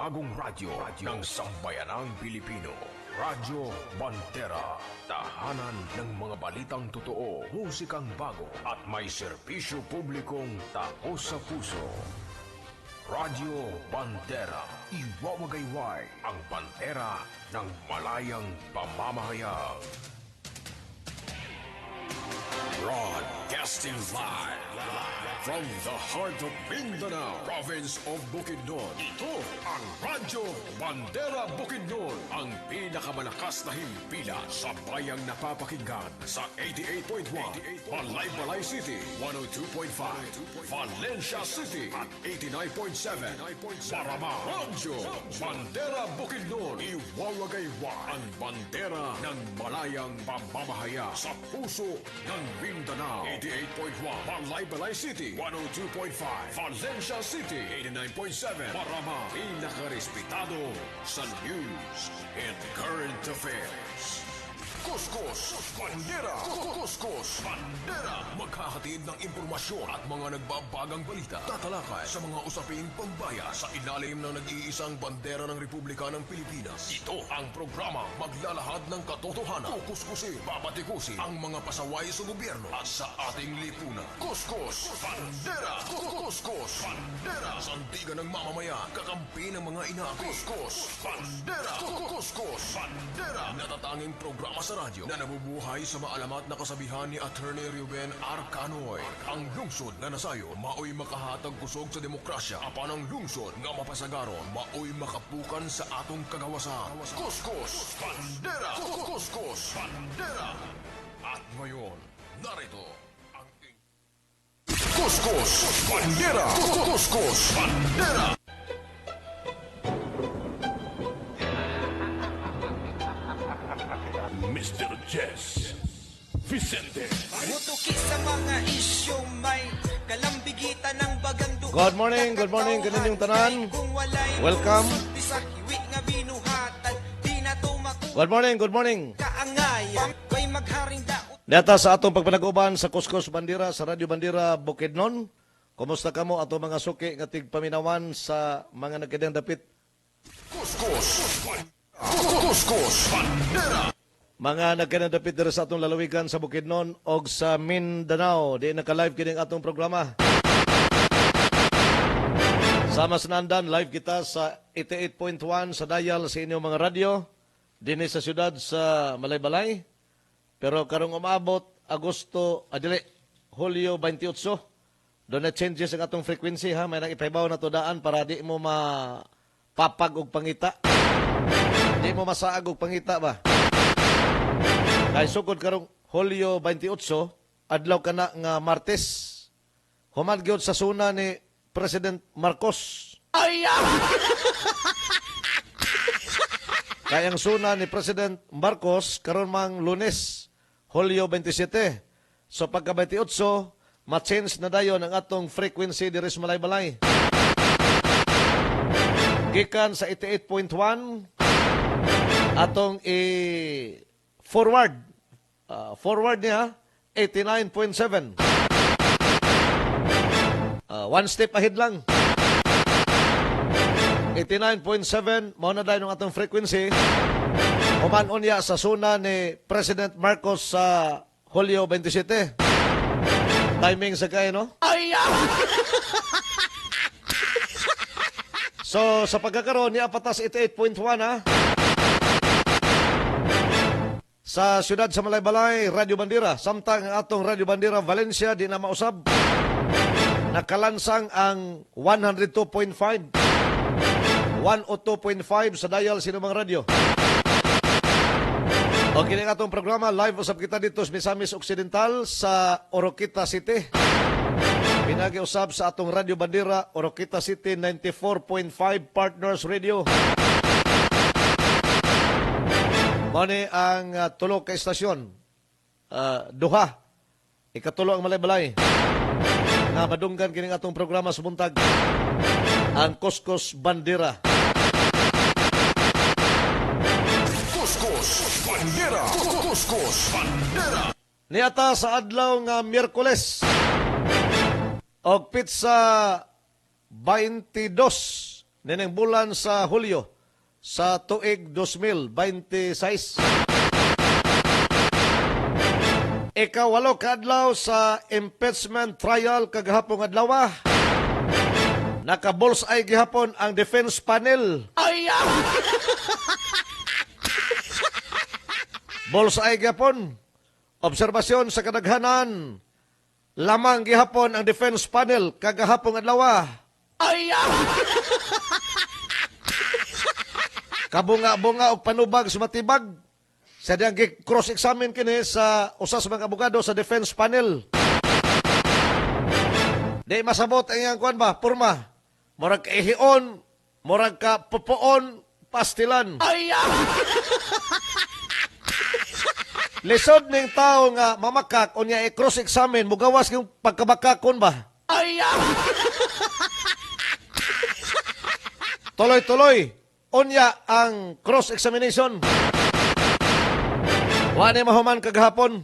bagong radyo ng sambayanang Pilipino. Radyo Bandera. Tahanan ng mga balitang totoo, musikang bago at may serbisyo publikong taos sa puso. Radyo Bandera. Iwawagayway ang bandera ng malayang pamamahayag. Broadcasting live from the heart of Mindanao, province of Bukidnon. Ito ang Radyo Bandera Bukidnon, ang pinakamalakas na himpila sa bayang napapakinggan sa 88.1 Balay City, 102.5 Valencia City at 89.7 Marama. Radyo Bandera Bukidnon, iwawagaywa ang bandera ng malayang pamamahaya sa puso ng Mindanao. 88.1 Balay City, 102.5 Valencia City, 89.7 Marama. Pinakarespetado sa news and current affairs. Kuskus Bandera. Kuskus Bandera. Maghahatid ng impormasyon at mga nagbabagang balita. Tatalakay sa mga usaping pambaya sa ilalim ng nag-iisang bandera ng Republika ng Pilipinas. Ito ang programa maglalahad ng katotohanan. Kukuskusin, babatikusin ang mga pasaway sa gobyerno at sa ating lipunan. Kuskus Bandera. Kuskus Bandera. Sandigan ng mamamayan, kakampi ng mga ina. Kuskus Bandera. Kuskus Bandera. Natatanging programa sa radyo na nabubuhay sa maalamat na kasabihan ni Attorney Ruben Arcanoy. Ang lungsod na nasayo, maoy makahatag kusog sa demokrasya. Apan ang lungsod nga mapasagaron, maoy makapukan sa atong kagawasan. Kuskus Bandera. Kuskus Bandera. At ngayon, narito ang Kuskus Bandera. Kuskus Bandera. Mr. Jess Vicente. Mutuki sa mga isyu may kalambigitan ng bagang dugo. Good morning, kaninyong tanan. Welcome. Good morning. Kaangayan, way magharing daot. Data sa atong pagpanag-uban sa Kuskus Bandera, sa Radyo Bandera Bukidnon. Kumusta kamo ato mga suki nga tigpaminawan sa mga nagkadang dapit? Kuskus Bandera. Mga nagkanadapit dira sa atong lalawigan sa Bukidnon o sa Mindanao. Di naka-live kining atong programa. Sama sa nandan, live kita sa 88.1 sa dial sa inyong mga radyo. Dini sa syudad sa Malaybalay. Pero karong umabot, Hulyo 28. Doon na changes ang atong frequency ha. May nakipahibaw na to daan para di mo mapapag og pangita. Di mo masaag og pangita ba? Kay sukod karong Hulyo 28, adlaw kana nga Martes, human gyud sa suna ni President Marcos. Kay ang suna ni President Marcos karon mang Lunes, Hulyo 27. So pagka 28, ma-change na dayon ang atong frequency diri sa Malaybalay. Gikan sa 88.1 atong forward niya 89.7. One step ahead lang. 89.7 mao na dayon ang atong frequency. Human niya sa suna ni President Marcos sa Hulyo 27. Timing sa kay no? So sa pagkakaroon niya patas 88.1 ha. Sa siyudad sa Malaybalay, Radyo Bandera. Samtang ang atong Radyo Bandera Valencia di na mausab. Nakalansang ang 102.5. 102.5 sa dial sinumang radyo. O kini atong programa, live usab kita dito sa Misamis Occidental sa Oroquita City. Pinagiusab sa atong Radyo Bandera, Oroquita City 94.5 Partners Radio. Mani ang tulo ka estasyon. Duha. Ikatulo ang Malaybalay. Nga madunggan kining atong programa sa buntag. Ang Kuskus Bandera. Kuskus Bandera. Kuskus Bandera. Niata sa adlaw nga Miyerkules. Og pizza 22 nining bulan sa Hulyo sa tuig 2026. Ikawalo ka adlaw sa impeachment trial kagahapon adlaw. Naka-bullseye gihapon ang defense panel. Bullseye gihapon. Obserbasyon sa kadaghanan. Lamang gihapon ang defense panel kagahapon adlaw. Kabunga-bunga og panubag sumatibag. Sa diyang cross-examine kini sa usas mga abogado sa defense panel. Di masabot ang iyang kuan ba, purma. Murag ka ihion, murag ka pupuon, pastilan. Lisod ning tao nga mamakak, unya i-cross-examine, mugawas yung pagkabakakon ba? Tuloy-tuloy, unya ang cross-examination. Wani mahuman kagahapon.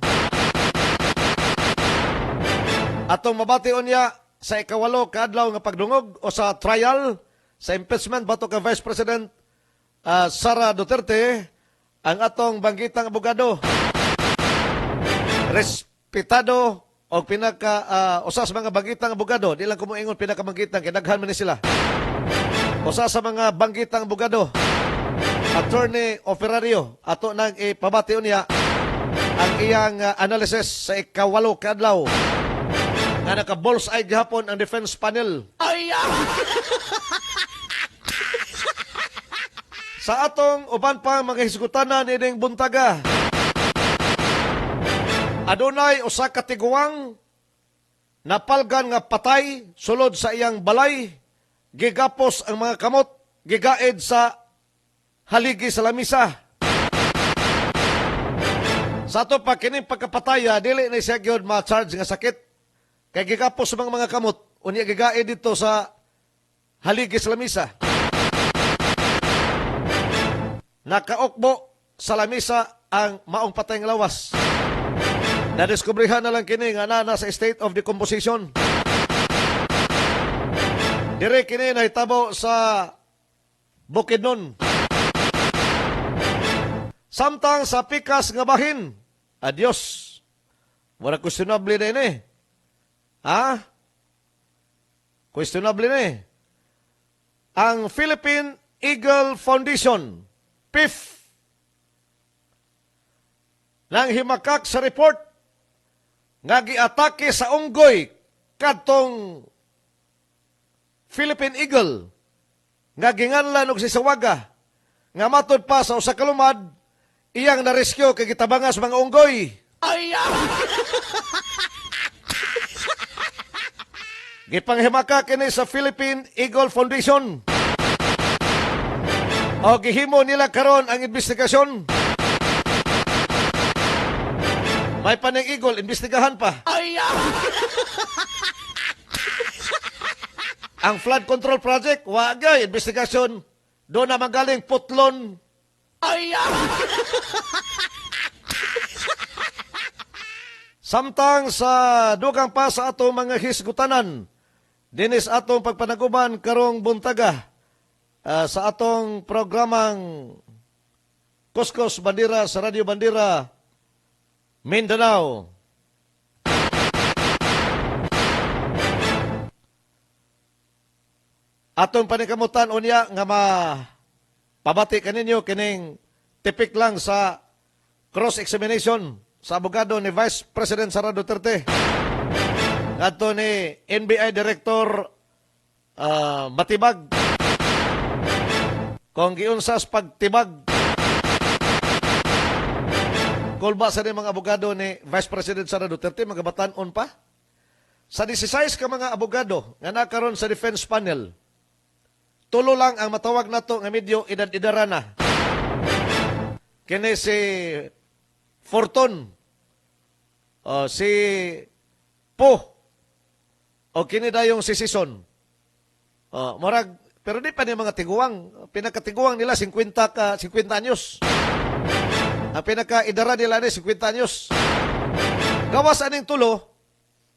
Atong mabati unya sa ikawalo kaadlaw nga pagdungog o sa trial sa impeachment bato ka Vice President Sara Duterte ang atong banggitang abogado. Respetado o pinaka usa sa mga banggitang abogado, di lang kumuingon pinaka banggitang kay daghan man ni sila. Usa sa mga banggitang abogado, Attorney Operario, ato nang ipabati unya ang iyang analysis sa ikawalo kaadlaw nga naka-bullseye gihapon ang defense panel. Sa atong uban pa mga hisgutanan ining buntaga, adunay usa ka tiguang napalgan nga patay sulod sa iyang balay, gigapos ang mga kamot, gigaed sa haligi sa lamisa. Sa ato pa kining pagkapataya, dili na siya gyud ma-charge nga sakit. Kay gigapos sa mga kamot, unya gigaed dito sa haligi sa lamisa. Nakaokbo sa lamisa ang maong patay nga lawas. Nadiskubrihan na lang kini nga na sa state of decomposition. Dire kini nahitabo sa Bukidnon. Samtang sa pikas nga bahin, adios. Wala questionable na ini. Ha? Questionable na eh. Ang Philippine Eagle Foundation, PIF, nang himakak sa report nga giatake sa unggoy kadtong Philippine Eagle nga ginganlan og sisawaga nga matud pa sa usa ka lumad iyang na-rescue kay gitabangas mga unggoy. Gipanghimaka kini sa Philippine Eagle Foundation. O gihimo nila karon ang investigasyon. May paning eagle, investigahan pa. Ang flood control project, wagay, investigasyon. Doon na magaling putlon. Samtang sa dugang pa sa atong mga hisgutanan, dinis atong pagpanaguban karong buntaga sa atong programang Kuskus Bandera sa Radio Bandera Mindanao. Atong panikamutan unya nga pabati kaninyo kining tipik lang sa cross-examination sa abogado ni Vice President Sara Duterte. Ato ni NBI Director Matibag. Kung giunsas pagtibag, kulba sa ni mga abogado ni Vice President Sara Duterte, magabatan-on pa. Sa 16 ka mga abogado nga nakaroon sa defense panel, tulo lang ang matawag nato nga medyo edad-edarana. Kini si Forton, si Po, o kini dayong si Sison. Pero di pa ni mga tiguang. Pinakatiguang nila 50 anyos. Ang pinaka-idara nila ni 50 anyos. Gawas aning tulo,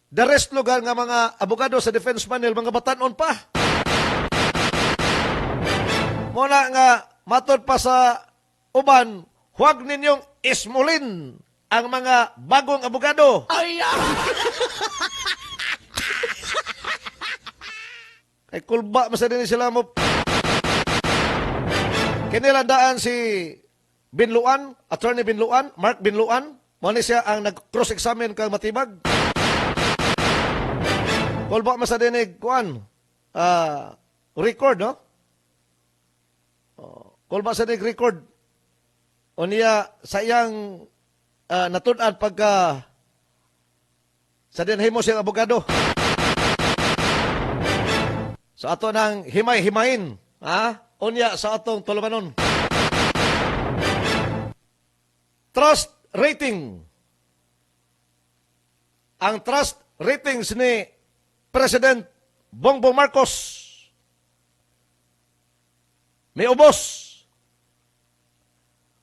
the rest lugar nga mga abogado sa defense panel, mga batanon pa. Muna nga, matod pa sa uban, huwag ninyong ismulin ang mga bagong abogado. Kay kulba, masa din sila mo. Kinilandaan si Binluan, Attorney Binluan, Mark Binluan. Muna siya ang nag-cross-examine kang matibag. Kulba, masa din kuan. Record, no? Kulba sa record. O niya, sa iyang natunan pagka sa dinhay mo siyang abogado. Sa ato ng himay-himayin, unya sa atong tulumanon. Trust rating. Ang trust ratings ni President Bongbong Marcos may ubos.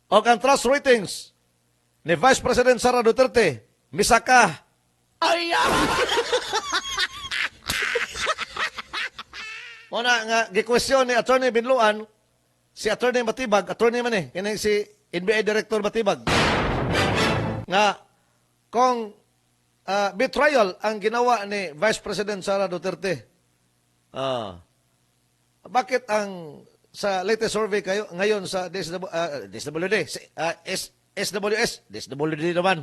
O ang trust ratings ni Vice President Sara Duterte misaka. Muna nga, gikwestiyon ni Attorney Binluan, si Attorney Matibag, attorney man kini si NBI Director Matibag, nga kung betrayal ang ginawa ni Vice President Sara Duterte, bakit ang sa latest survey kayo ngayon sa DSWD, DSWD naman.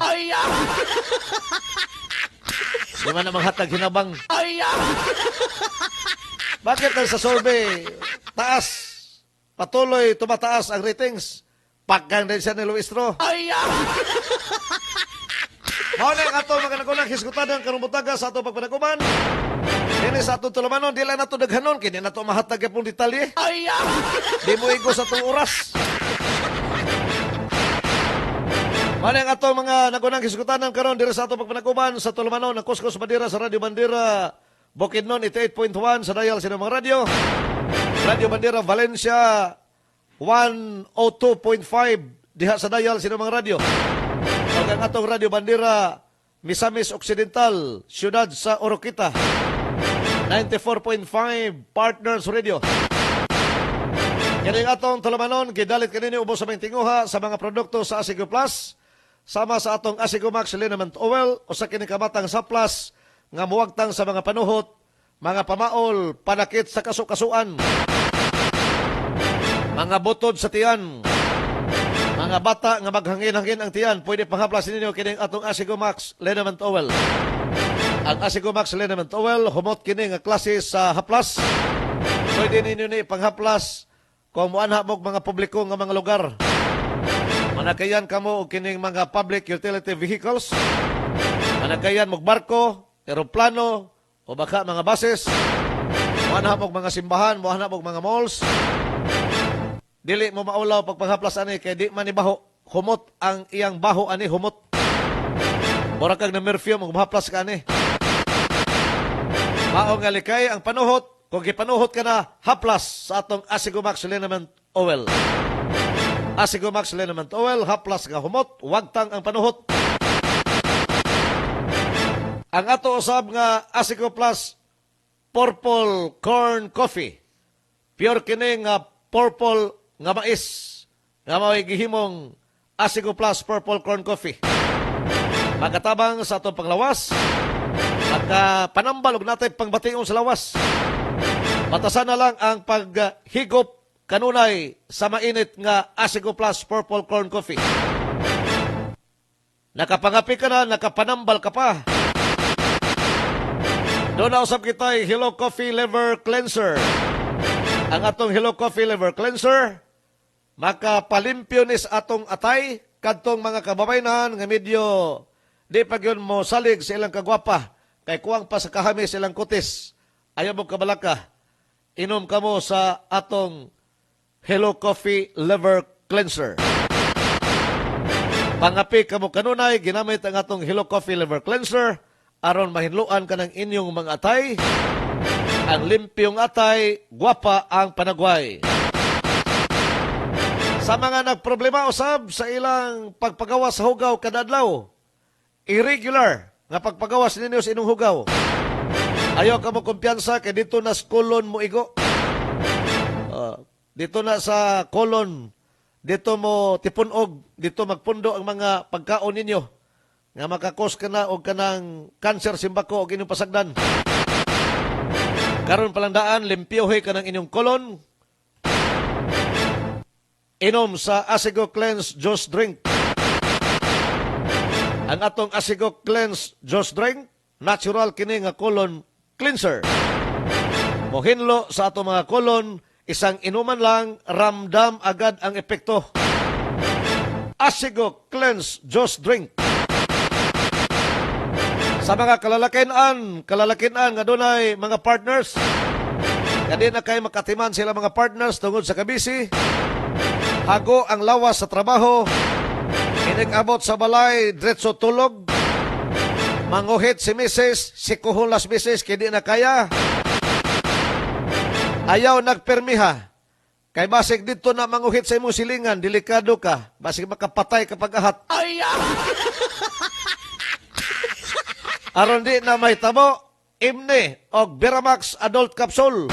Di man na manghatag hinabang. Bakit sa survey taas, patuloy tumataas ang ratings? Pagkan din siya ni Luistro. Mauna ang ato mga nagunang hisgutan ng karumbutaga sa ato pagpanaguman. Kini sa ato tulumanon, di lang nato daghanon. Kini nato mahatag yung detalye. Di mo igo sa itong oras. Mauna ang ato mga nagunang hisgutan ng karon diri sa ato pagpanaguman sa tulumanon ng Kuskus Bandera sa Radio Bandera Bukidnon 88.1 sa dial sa mga radio. Radio Bandera Valencia 102.5 diha sa dial sa mga radio. O ang atong Radio Bandera Misamis Occidental, siyudad sa Oroquita 94.5 Partners Radio. Kini atong tulumanon gidalit kanini ubos sa mga tinguha sa mga produkto sa Asigo Plus sama sa atong Asigo Max Liniment Oil o sa kini kabatang sa Plus nga muwagtang sa mga panuhot, mga pamaol, panakit sa kasukasuan, mga butod sa tiyan, mga bata nga maghangin-hangin ang tiyan, pwede panghaplas ninyo kining atong Asigo Max Liniment Oil. Ang Asigo Max Liniment Oil, humot kini nga klase sa haplas. Pwede ninyo ni panghaplas kung muanha mog mga publiko nga mga lugar. Manakayan kamo og kining mga public utility vehicles. Manakayan mog barko, eroplano, o baka mga buses, muhanap og mga simbahan, muhanap og mga malls. Dili mo maulaw pagpanghaplas ani kay di man ibaho, humot ang iyang baho ani humot. Mura kag na merfume og mahaplas ka ani. Mao nga likay ang panuhot, kung gipanuhot ka na haplas sa atong Asigo Max Liniment Oil. Asigo Max Liniment Oil, haplas nga humot, wagtang ang panuhot. Ang ato usab nga Asigo Plus Purple Corn Coffee. Pure kini nga purple nga mais nga mao'y gihimong Asigo Plus Purple Corn Coffee. Pagkatabang sa atong panglawas, pagkapanambal og natay pangbationg sa lawas. Batasan na lang ang paghigop kanunay sa mainit nga Asigo Plus Purple Corn Coffee. Nakapangapi ka na, nakapanambal ka pa. Doon na usap kita Hello Coffee Liver Cleanser. Ang atong Hello Coffee Liver Cleanser, makapalimpyo nis atong atay, kadtong mga kababaynan nga medyo di pag yun mo salig sa ilang kagwapa, kay kuwang pa sa kahami sa ilang kutis. Ayaw mo kabalaka, inom ka mo sa atong Hello Coffee Liver Cleanser. Pangapi ka mo kanunay, ginamit ang atong Hello Coffee Liver Cleanser, aron mahinluan ka ng inyong mga atay, ang limpyong atay, gwapa ang panagway. Sa mga nagproblema usab sa ilang pagpagawas sa hugaw kadadlaw, irregular nga pagpagawas ninyo sa inyong hugaw, ayaw ka mo kumpiyansa kay dito na skulon mo igo. dito na sa colon, dito mo tipunog, dito magpundo ang mga pagkaon ninyo nga makakos ka na og kanang cancer simbako o inyong pasagdan. Karon palang limpyohe ka ng inyong colon. Inom sa Asigo Cleanse Juice Drink. Ang atong Asigo Cleanse Juice Drink, natural kini nga colon cleanser. Mohinlo sa atong mga colon, isang inuman lang, ramdam agad ang epekto. Asigo Cleanse Juice Drink. Sa mga kalalakinan nga dunay mga partners, kadi na kay makatiman sila mga partners tungod sa kabisi, hago ang lawas sa trabaho, inigabot sa balay, diretso tulog, manguhit si Mrs., sikuhon las Mrs., kidi na kaya, ayaw nagpermiha, kay basig dito na manguhit sa imong silingan, delikado ka, basig makapatay kapag ahat. Aron di na may tabo, imne og Beramax Adult Capsule.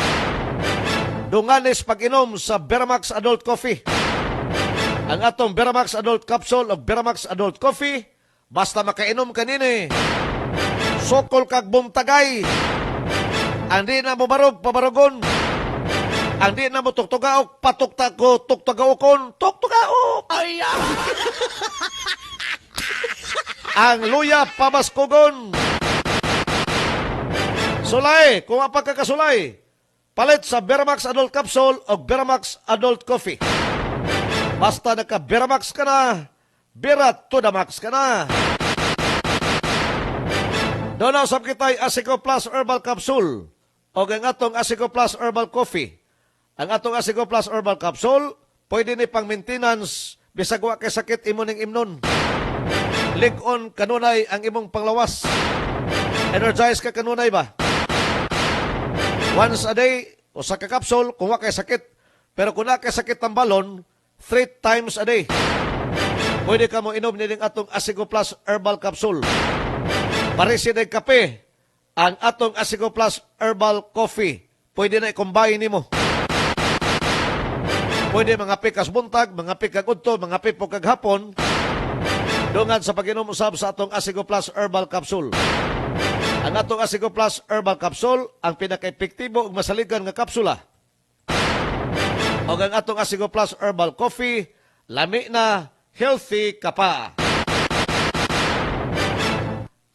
Dunganis pag-inom sa Beramax Adult Coffee. Ang atong Beramax Adult Capsule o Beramax Adult Coffee, basta makainom kanini, sokol kag bumtagay. Andi na mo barog, pabarogon. Andi na mo tuktugaok, tuktugaokon, tuktugaok. Ang luya, pabaskogon. Sulay, kung apa ka kasulay, palit sa Beramax Adult Capsule o Beramax Adult Coffee. Basta naka-Beramax ka na, Bera to the max ka na. Doon na usap kita'y Asigo Plus Herbal Capsule o ang atong Asigo Plus Herbal Coffee. Ang atong Asigo Plus Herbal Capsule, pwede ni pang maintenance, bisag wa kay sakit imo ning imnon. Lig-on kanunay ang imong panglawas. Energize ka kanunay ba? Once a day, usa ka capsule, kung wa kay sakit. Pero kung na kay sakit ang balon, 3 times a day. Pwede ka mo inom nining atong Asigo Plus Herbal Capsule. Parisi na kape, ang atong Asigo Plus Herbal Coffee. Pwede na i-combine nimo. Pwede mga pikas buntag, mga pikag udto, mga pipo kag hapon. Dungan sa pag-inom usab sa atong Asigo Plus Herbal Capsule. Ang atong Asigo Plus Herbal Capsule, ang pinaka-epektibo ug masaligan nga kapsula. O ang atong Asigo Plus Herbal Coffee, lami na, healthy ka pa.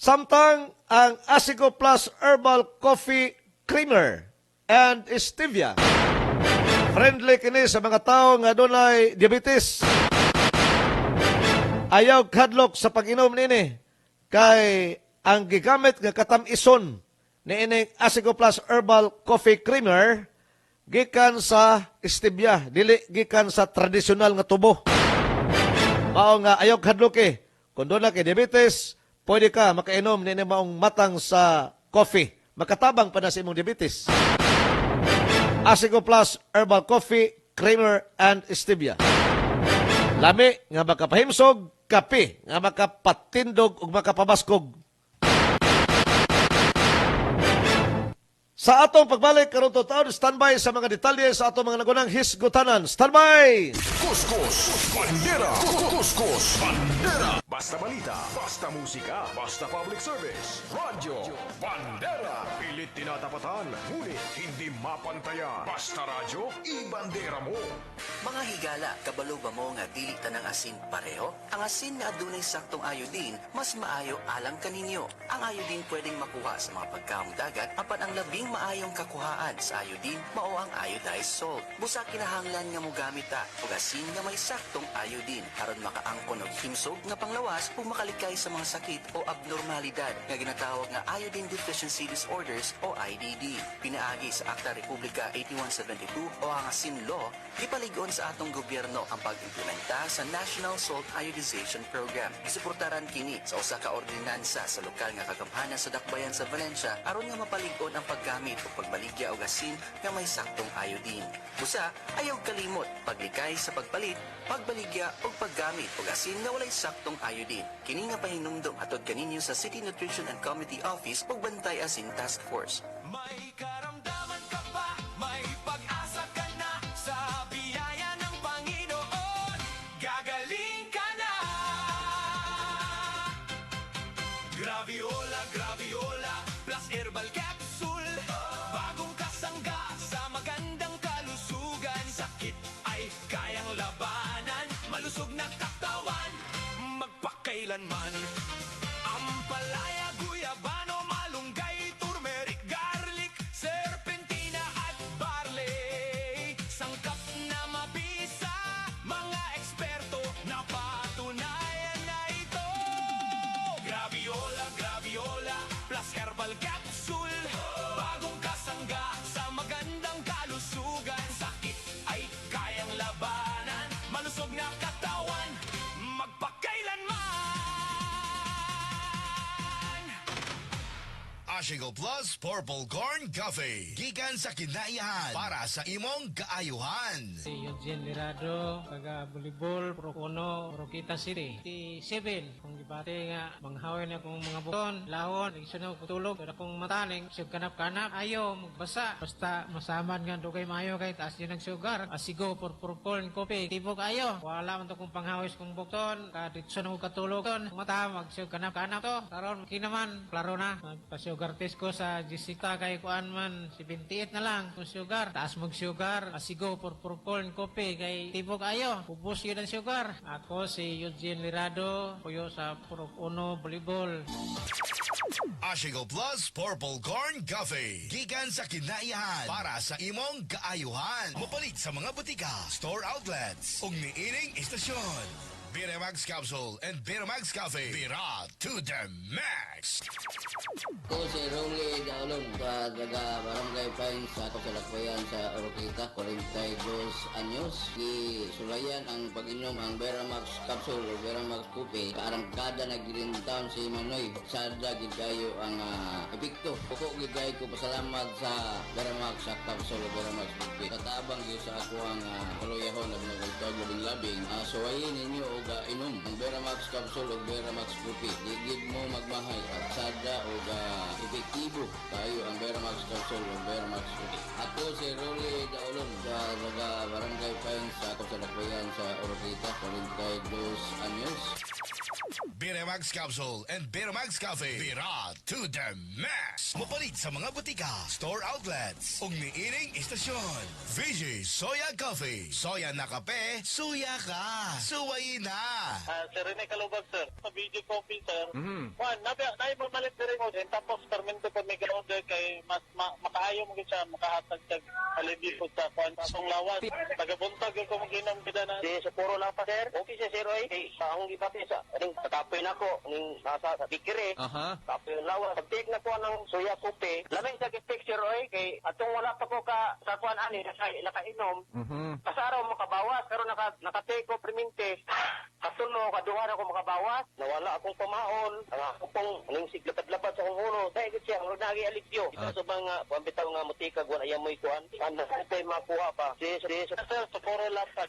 Samtang ang Asigo Plus Herbal Coffee Creamer and Stevia, friendly kini sa mga tao nga dunay diabetes. Ayaw kadlok sa pag-inom nini kay ang gigamit nga katam-ison ni ining Asigo Plus Herbal Coffee Creamer gikan sa stevia, dili gikan sa tradisyonal nga tubo. Mao nga ayaw kadlok kung doon na kay diabetes, pwede ka makainom ni maong matang sa coffee. Makatabang pa na sa imong diabetes. Asigo Plus Herbal Coffee Creamer and Stevia. Lami nga makapahimsog, kape nga makapatindog ug makapabaskog. Sa atong pagbalik karon taon, standby sa mga detalye sa atong mga nagunang hisgutanan. Standby! Kuskus, bandera, kuskus, bandera. Basta balita, basta musika, basta public service. Radyo, bandera. Pilit tinatapatan, ngunit hindi mapantayan. Basta radyo, ibandera mo. Mga higala, kabalo ba mo nga dili tanang asin pareho? Ang asin nga adunay saktong iodine, mas maayo alang kaninyo. Ang iodine pwedeng makuha sa mga pagkaong dagat, apan ang labing maayong kakuhaan sa iodine, mao ang iodized salt. Busa kinahanglan nga mogamit ta og asin nga may saktong iodine aron makaangkon og himsog nga panglawas ug makalikay sa mga sakit o abnormalidad nga ginatawag nga iodine deficiency disorders o IDD. Pinaagi sa Akta Republika 8172 o ang asin law, ipaligon sa atong gobyerno ang pag-implementa sa National Salt Iodization Program. Gisuportaran kini sa usa ka ordinansa sa lokal nga kagamhanan sa Dakbayan sa Valencia aron nga mapaligon ang paggamit o pagbaligya og asin nga may saktong iodine. Busa, ayaw kalimot paglikay sa pagpalit, pagbaligya o paggamit og asin nga walay saktong iodine. Kini nga pahinumdom atod kaninyo sa City Nutrition and Committee Office ug Bantay Asin Task Force. May karamdaman ka ba? May pag-asa ka na sa kailanman. Ampalaya, guyabano, malunggay, turmeric, garlic, serpentina at barley. Sangkap na mabisa, mga eksperto na patunayan na ito. Graviola, graviola, plus herbal capsule. Bagong kasangga sa magandang kalusugan. Sakit ay kayang labanan, malusog na katawan, magpakailanman. Ashigo Plus Purple Corn Coffee. Gikan sa kinaiyahan para sa imong kaayuhan. Si Eugene Lirado, taga Bulibol, Procono, Roquita City. Si Sibil, kung gibate nga, manghawin akong mga buton, lahon, iso na kutulog, pero kung mataning, siyog kanap-kanap, ayaw, magbasa. Basta masaman nga, dugay maayo kay taas yun ng sugar. Asigo, purpurpol, kopi, tibok ayo. Wala man to kung panghawis kong buton, kaditso na ko katulog. Mata, magsiyog kanap-kanap to. Karon, kinaman, klaro na. Magpa-sugar test ko sa Jessica kay kuan man, 78 na lang kung sugar. Taas mag-sugar, asigo, purpurpol, kopi, kay tibok ayo. Ubus yun ang sugar. Ako si Eugene Lirado, puyo sa Procono, Bulibol. Ashigo Plus Purple Corn Coffee. Gikan sa kinaiyahan para sa imong kaayuhan. Mapalit sa mga butika, store outlets, ug niining istasyon. Biramax Capsule and Biramax Coffee. Bira to the max. Ako si Rolly Daulong sa taga Barangay Pines sa kasalakbayan sa Oroquita, 42 anyos. Sulayan ang pag-inom ang Beramax Capsule o Beramax Coffee. Kaarangkada na gilintaon si Manoy. Sada gigayo ang epekto. Kuko gigayo ko pasalamat sa Beramax Capsule o Beramax Coffee. Katabang yun sa ako ang kaluyahon na binagagtag labing-labing. Suwayin ninyo o inom ang Beramax Capsule o Beramax Coffee. Digid mo magmahay at sada o epektibo tayo ang Beramax Capsule o Beramax Coffee. Ako si Rolly Daulong sa taga Barangay Pines sa kasalakbayan sa Oroquita, 42 anyos. Biramax Capsule and Biramax Coffee. Bira to the max. Mapalit sa mga butika, store outlets, ug niining istasyon. VG Soya Coffee. Soya na kape, suya ka. Suwayin na. Sir Rene Calubag, sir. Sa BG Coffee, sir. Juan, naimalit na rin mo din. Tapos, permento po may order kay mas makaayo mo siya, makahatag siya alibi po sa Juan. Atong lawas. Tagabuntag yung kumaginom kita na. Di sa puro lang pa, sir. Okay, sir, Roy. Sa akong gipati sa kapoy na ko. Nasa bikiri. Kapoy yung lawas. Pag-take na ko ng suya kopi. Lamang sa kitik, sir, Roy. Kay atong wala pa ko sa Juan ani. Nakainom. Kasaraw mo kabawas. Pero nakatake ko premente. Kasuno, kaduhan ako makabawas. Nawala akong pamaon. Ang ako pong siglapat-lapat sa kong uno. Dahil kasi ang nagi aligyo. Ito sa mga pambitaw nga mutika guwan ayam mo ikuan. Ano sa makuha pa. Sir, sa puro lapat.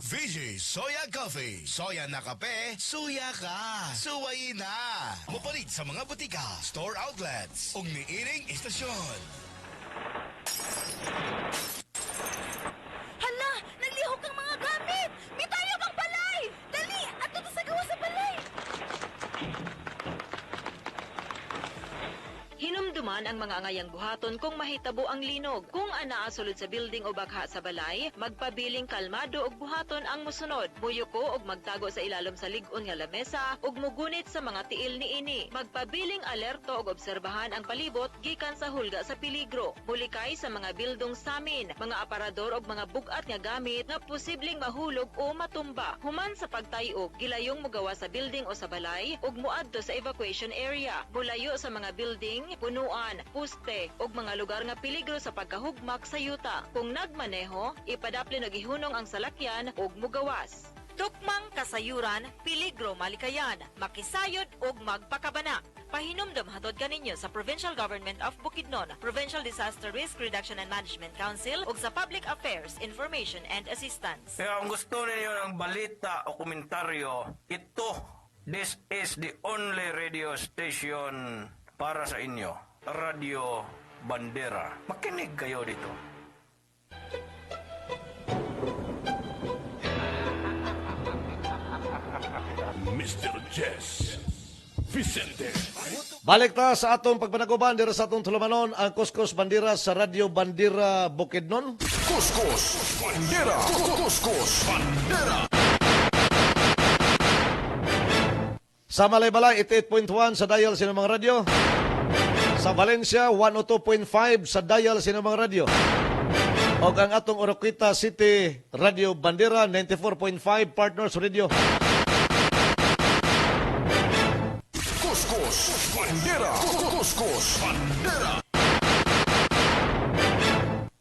VG Soya Coffee. Soya na kape, suya ka. Suwayin na. Mapalit sa mga butika, store outlets, ug niining istasyon. Hala! Naglihok ang mga gamit! May tayo kang balay! Dali! Ato to sa gawa sa balay! Hinumduman ang mga angayang buhaton kung mahitabo ang linog. Kung anaa sulod sa building o bagha sa balay, magpabiling kalmado og buhaton ang musunod. Muyuko og magtago sa ilalom sa lig-on nga lamesa ug mugunit sa mga tiil niini. Magpabiling alerto og obserbahan ang palibot gikan sa hulga sa peligro. Mulikay sa mga bildong samin, mga aparador og mga bugat nga gamit nga posibleng mahulog o matumba. Human sa pagtayog, gilayong mugawa sa building o sa balay ug muadto sa evacuation area. Mulayo sa mga building, punuan, puste ug mga lugar nga peligro sa pagkahugmak sa yuta. Kung nagmaneho, ipadaplin og ihunong ang salakyan ug mugawas. Tukmang kasayuran, peligro malikayan, makisayod ug magpakabana. Pahinumdum hatod kaninyo sa Provincial Government of Bukidnon, Provincial Disaster Risk Reduction and Management Council ug sa Public Affairs, Information and Assistance. Kaya kung gusto ninyo ng balita o komentaryo, this is the only radio station para sa inyo, Radio Bandera. Makinig kayo dito. Mr. Jess Vicente. Balik ta sa atong pagpanaguban dira sa atong tulumanon ang Kuskus Bandera sa Radio Bandera Bukidnon. Kuskus Bandera. Kuskus Bandera. Sa Malaybalay, 88.1 sa dial Sinumang Radio. Sa Valencia, 102.5 sa dial Sinumang Radio. O ang atong Oroquita City Radio Bandera, 94.5 Partners Radio. Kuskus Bandera. Kuskus Bandera.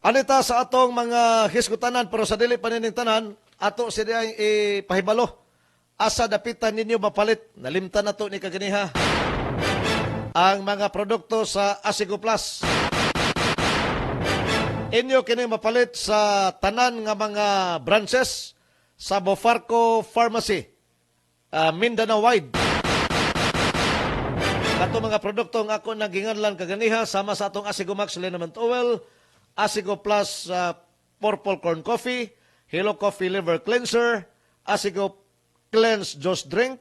Anita sa atong mga hisgutanan pero sa dili paniningtanan, ato siya ipahibalo. Asa dapitan ninyo mapalit, nalimtan na to ni kaganiha, ang mga produkto sa Asigo Plus. Inyo kini mapalit sa tanan nga mga branches sa Bofarco Pharmacy, Mindanao Wide. Kato mga produkto nga ako naginganlan kaganiha sama sa atong Asigo Max Liniment Oil, Asigo Plus Purple Corn Coffee, Hello Coffee Liver Cleanser, Asigo Cleanse Juice Drink,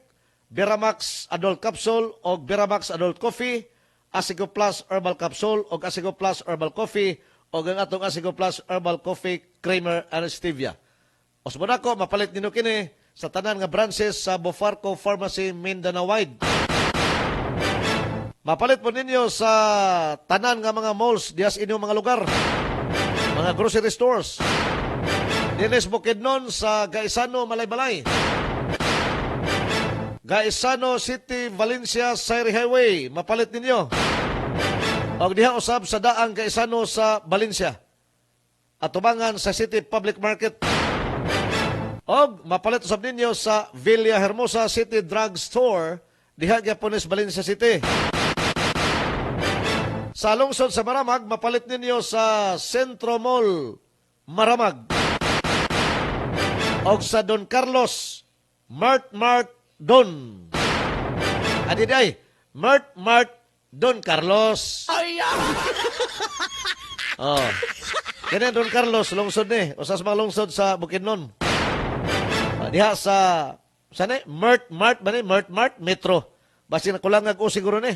Biramax Adult Capsule o Biramax Adult Coffee, Asigo Plus Herbal Capsule o Asigo Plus Herbal Coffee o ang atong Asigo Plus Herbal Coffee Creamer and Stevia. O sumunod ako, mapalit nino kini sa tanan nga branches sa Bofarco Pharmacy Mindanao Wide. Mapalit po ninyo sa tanan nga mga malls dias inyong mga lugar, mga grocery stores. Dinis Bukidnon sa Gaisano, Malaybalay. Gaisano City, Valencia, Sierra Highway. Mapalit ninyo. O diha usab sa daang Gaisano sa Valencia. At tubangan sa City Public Market. O mapalit usab ninyo sa Villa Hermosa City Drug Store. Diha Gapones, Valencia City. Sa lungsod sa Maramag, mapalit ninyo sa Centro Mall, Maramag. O sa Don Carlos, Mart Don. Adi ay, Mart Don Carlos. Oh. Kaya Don Carlos, lungsod ni. O sa mga lungsod sa Bukidnon. Diha sa, saan Mart, Metro. Basi na kulangan ko siguro ni.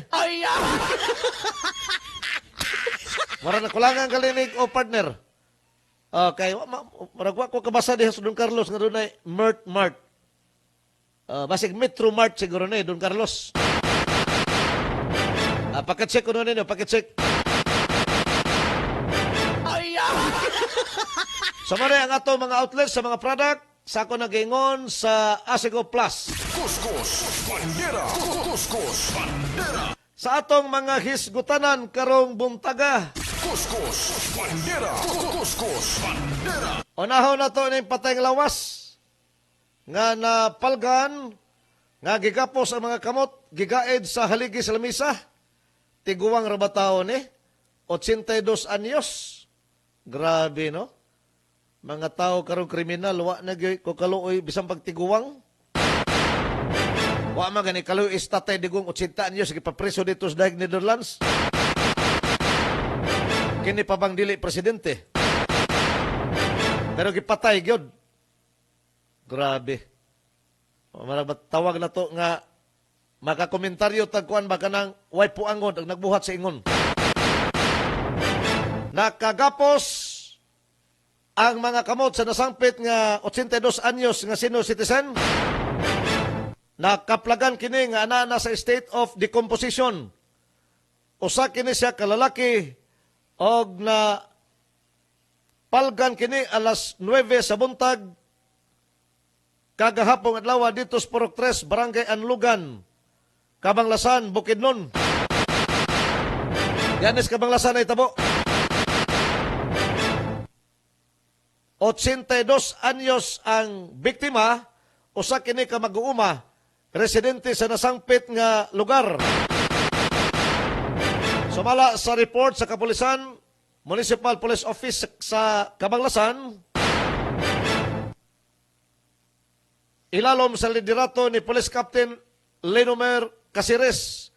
Mara na kulangan kalinig o partner. Okay, maragwa ko kabasa diha sa Don Carlos nga doon ay Mart. Basig Metro Mart siguro ni Don Carlos. Pakicheck ko nun ninyo, pakicheck. So mara ang ato mga outlets sa mga product, sa ako nagingon sa Asigo Plus. Kuskus Bandera. Kuskus Bandera. Sa atong mga hisgutanan karong buntaga. Kuskus Bandera. Kuskus Bandera. Unahon na to ng patayng lawas nga napalgan nga gigapos ang mga kamot gigaed sa haligi sa lamisa. Tiguwang rabataon 82 anyos. Grabe no? Mga tao karong kriminal wa na ko kaluoy bisang pagtiguwang. Wa man gani kaluoy istatay digong 80 anyos gipapreso dito sa daig Netherlands. Kini pa bang dili presidente? Pero gipatay gyud. Grabe. Marag tawag na to nga makakomentaryo tagkuan ba kanang way puangon ang nagbuhat sa ingon. Nakagapos ang mga kamot sa nasangpit nga 82 anyos nga senior citizen. Nakaplagan kini nga ana sa state of decomposition. Usa kini siya kalalaki og na palgan kini alas 9 sa buntag kagahapong adlaw dito sa Purok 3, Barangay Anlugan, Kabanglasan, Bukidnon. Yanis Kabanglasan ay tabo. 82 anyos ang biktima, usa kini ka mag-uuma, residente sa nasangpit nga lugar. Sumala sa report sa kapulisan, Municipal Police Office sa Kabanglasan, ilalom sa liderato ni Police Captain Lenomer Casires.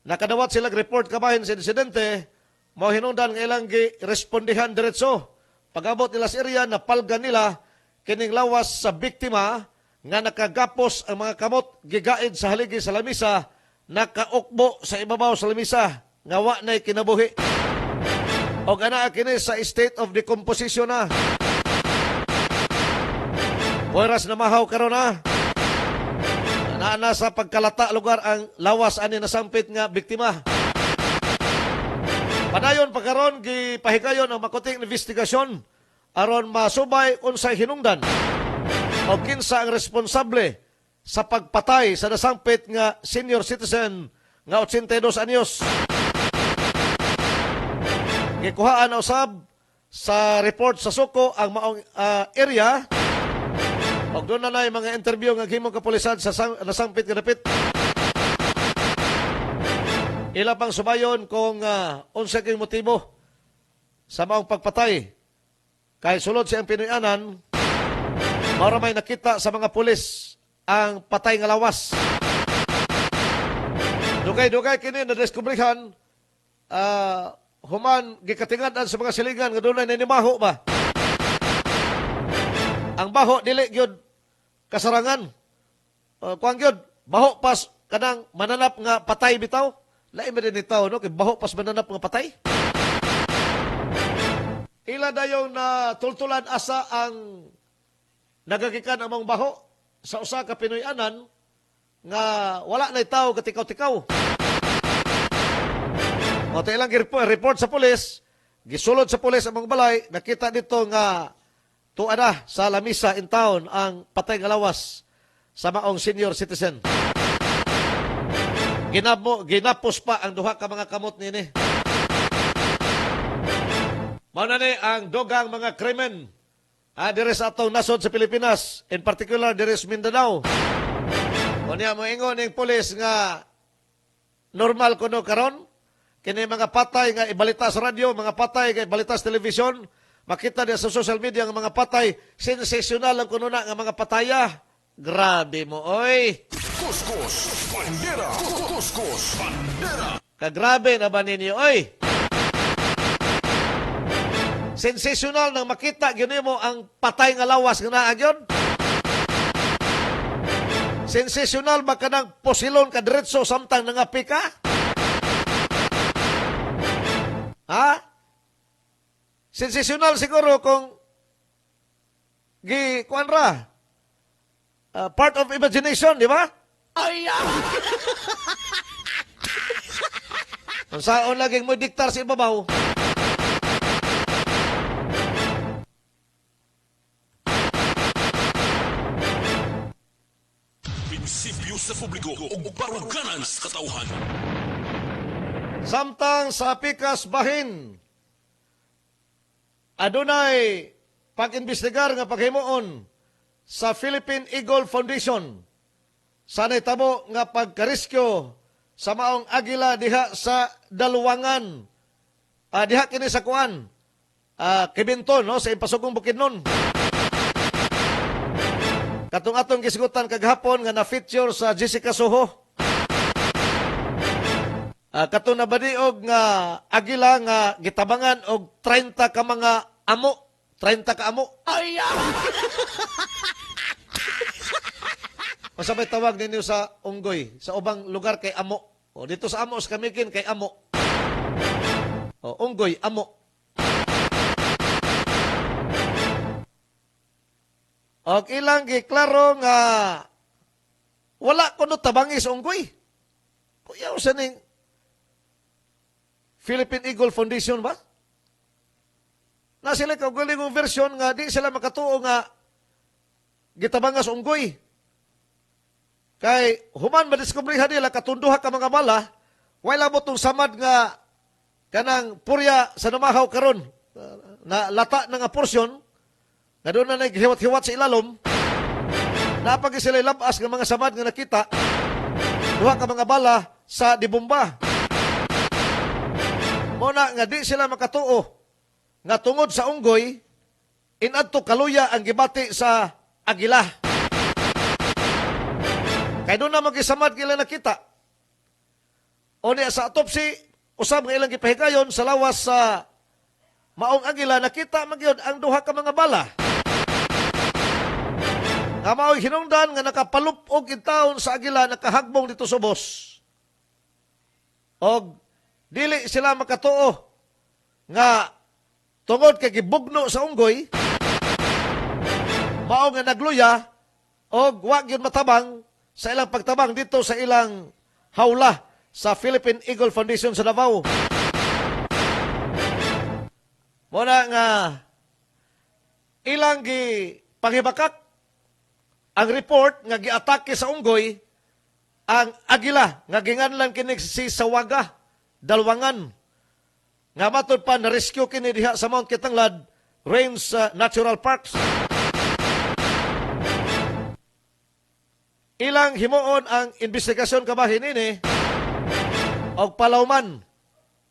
Nakadawat sila report kabahin sa insidente, mao hinungdan nga ilang gi-respondihan diretso. Pag-abot nila sa area, napalgan nila kining lawas sa biktima nga nakagapos ang mga kamot gigaid sa haligi sa lamisa, nakaukbo sa ibabaw sa lamisa, nga wa na'y kinabuhi. O ana kini sa state of decomposition na. Oras na mahaw karon na. na nasa pagkalata lugar ang lawas ani nasampit nga biktima. Padayon pagkaron gipahigayon ang makuting investigasyon aron masubay unsay hinungdan o kinsa ang responsable sa pagpatay sa nasampit nga senior citizen nga 82 anyos. Gikuhaan na usab sa report sa suko ang maong area og doon na mga interview nga gihimong kapulisan sa nasampit nga dapit. Ila pang subayon kung unsa kay motibo sa maong pagpatay. Kay sulod siyang Pinoyanan, mao may nakita sa mga pulis ang patay nga lawas. Dugay-dugay kini na diskubrihan human gikatingan sa mga silingan nga dunay nanimaho ba. Ang baho dili gyud kasarangan. Kuang gyud baho pas kanang mananap nga patay bitaw. Lain man din itaw no kay baho pas mananap nga patay. Ila dayon na tultulan asa ang nagagikan among baho sa usa ka Pinoyanan nga wala na itaw katikaw-tikaw. O ilang report sa pulis, gisulod sa pulis among balay, nakita dito nga tuada sa lamisa in town ang patay nga lawas sa maong senior citizen. Ginapos pa ang duha ka mga kamot nini. Mao na ni ang dogang mga krimen diri sa atong nasod sa Pilipinas, in particular diri sa Mindanao. O niya mo ingon ng pulis nga normal kuno karon kini mga patay nga ibalita sa radyo, mga patay nga ibalita sa television, makita niya sa social media nga mga patay, sensational ang kuno na nga mga pataya. Grabe mo, oy. Kuskus, bandera. Kuskus, bandera. Kagrabe na ba ninyo, oy. Sensational nang makita gyud mo ang patay nga lawas nga naa gyud. Sensational ba kanang posilon ka diretso samtang nangapi ka? Ha? Sensational siguro kung kuan ra. Part of imagination, di ba? Ay! Kung saan laging mo diktar sa ibabaw. Prinsipyo sa publiko o baruganan sa katauhan. Samtang sa pikas bahin, adunay pag-imbestigar nga paghimuon sa Philippine Eagle Foundation sa nahitabo nga pagkariskyo sa maong agila diha sa Daluwangan. Diha kini sa kuan, Kibinton, no, sa Impasugong Bukidnon. Katong atong gisigutan kagahapon nga na-feature sa Jessica Soho. Katong nabadiog nga agila nga gitabangan og 30 ka mga amo. 30 ka amo. Ay! Masabay tawag ninyo sa unggoy, sa ubang lugar kay amo. O dito sa amo sa Kamikin kay amo. O unggoy, amo. Og ilang giklaro nga wala kuno tabangi sa unggoy. Kuya usa ning Philippine Eagle Foundation ba? Na sila kaugalingong version nga di sila makatuo nga gitabangas unggoy. Kay human madiskubrihan nila katunduha ka mga bala, wala mo tong samad nga kanang purya sa namahaw karon na lata na nga porsyon nga doon na naghiwat-hiwat sa ilalom. Napag sila labas nga mga samad nga nakita, duha ka mga bala sa dibomba. Muna nga di sila makatuo nga tungod sa unggoy, inadto kaluya ang gibati sa agila. Kaya doon na magisamad kila nakita. O niya sa autopsy, usab nga ilang gipahigayon sa lawas sa maong agila, nakita magyod ang duha ka mga bala. Nga mao'y hinungdan nga nakapalupog intawon sa agila, nakahagbong dito subos. Og dili sila makatuo nga tungod kay gibugno sa unggoy, mao nga nagluya og wa gyud matabang sa ilang pagtabang dito sa ilang hawla sa Philippine Eagle Foundation sa Davao. Muna nga ilang panghibakak ang report nga giatake sa unggoy ang agila nga ginganlan kini si Sawaga Dalwangan nga matod pa na rescue kini diha sa Mount Kitanglad Range Natural Parks. Ilang himuon ang investigasyon kabahin ini og palawman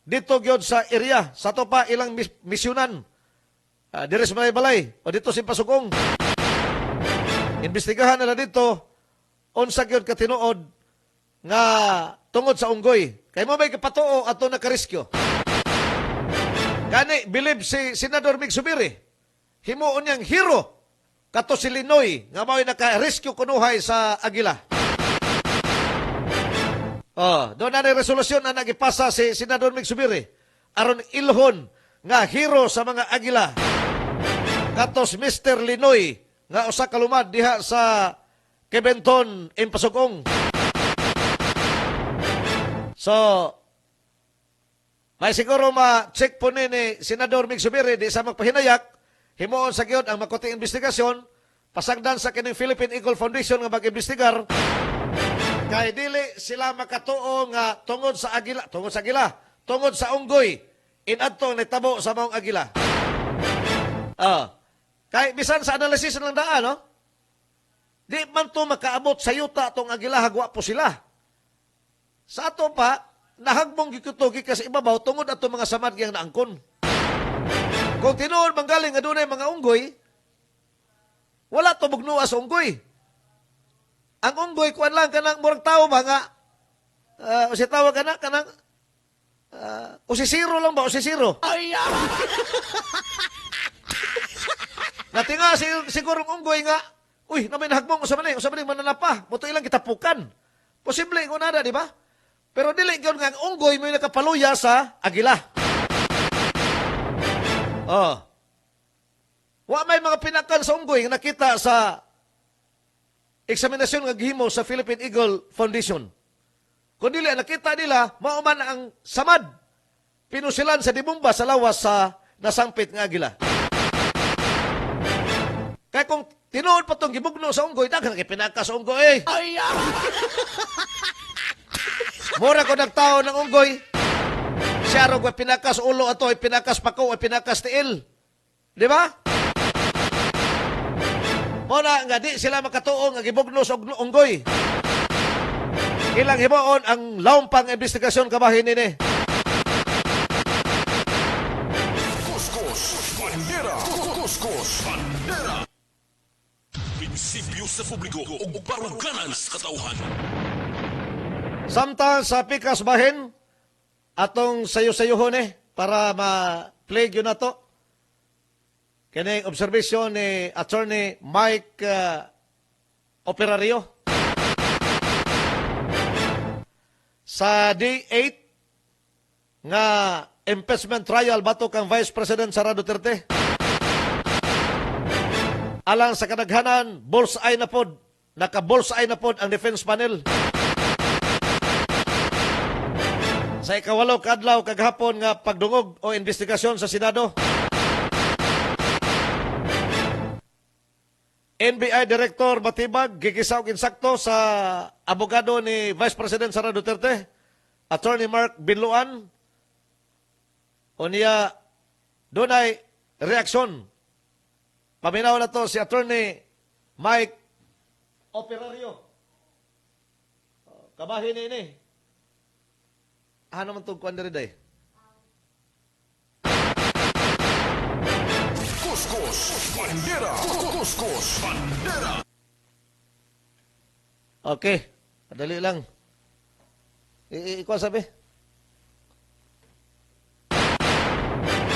dito gyud sa area sa to pa ilang misyonan dire sa balay o dito sa Pasugong. Imbestigahan nila dito unsa gyud ka tinuod nga tungod sa unggoy. Kay mo may kapatuo ato naka-rescue. Gani believe si Senador Mig Subiri himuon niyang hero kato si Linoy nga mao'y naka-rescue kunuhay sa agila. Doon na resolusyon na nagipasa si Senador Mig Subiri aron ilhon nga hero sa mga agila katos Mr. Linoy nga usa ka lumad diha sa Kebenton Impasugong. So may siguro ma-check po ni Senador Mig Subiri di sa magpahinayak himuon sa gyud ang makuting investigasyon pasagdan sa kining Philippine Eagle Foundation nga mag-imbestigar kay dili sila makatuo nga tungod sa agila, tungod sa unggoy inadto nitabo sa maong agila. Kay bisan sa analysis ng daan, no? Di man to makaabot sa yuta tong agila hagwa po sila. Sa ato pa nahagbong gikutugi kasi ibabaw tungod ato mga samad yang naangkon. Kung tinuod manggaling adunay mga unggoy, wala to bugnuwa sa unggoy. Ang unggoy kuan lang kanang murag tao ba nga usi tawag kanang usisiro lang ba usisiro? Ay. Natinga siguro unggoy nga, uy, na may nahagbong usa man mananapa, moto ilang kitapukan. Posible ko nada, di ba? Pero dili gyud nga ang unggoy may nakapaluya sa agila. Wa may mga pinakan sa unggoy nga nakita sa eksaminasyon nga gihimo sa Philippine Eagle Foundation. Kung dili nakita nila, mauman ang samad. Pinusilan sa dibumba sa lawas sa nasangpit nga agila. Kaya kung tinuod pa itong gibugno sa unggoy, daghan kay pinaka sa unggoy. Ay! Mura ko nagtao ng unggoy. Siya ro pinakas ulo ato, ay pinakas pako, ay pinakas tiil. Di ba? Muna nga di sila makatuo nga gibugno sa unggoy. Ilang himuon ang laumpang investigasyon kabahin nini. Kuskus Bandera. Kuskus Bandera. Prinsipyo sa publiko o baruganan sa katauhan. Samtang sa pikas bahin, atong sayo-sayuhon para ma-play yun na to. Kini obserbasyon ni Attorney Mike Operario. Sa D8 nga impeachment trial batok kang Vice President Sara Duterte. Alang sa kadaghanan, bullseye na pod. Naka-bullseye na pod ang defense panel. Sa ikawalo kadlaw kaghapon nga pagdungog o investigasyon sa Senado. NBI Director Batibag gigisaw insakto sa abogado ni Vice President Sara Duterte, Attorney Mark Binloan. O niya dunay reaksyon. Paminaw na to si Attorney Mike Operario. Kabahin ini. Ano man itong kwanda rin day? Kuskus Bandera. Kuskus Bandera. Okay. Madali lang. Ikaw sabi?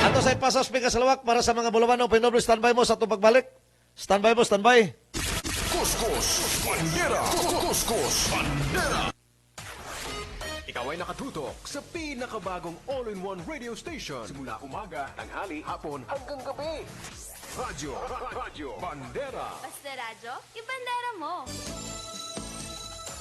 Ato sa ipasas pikas sa lawak para sa mga bulawano. Pinoble, standby mo sa itong pagbalik. Standby mo, standby. Kuskus Bandera. Kuskus Bandera. Ikaw ay nakatutok sa pinakabagong all-in-one radio station. Simula umaga, tanghali, hapon, hanggang gabi. Radyo Bandera. Basta radyo, ibandera mo.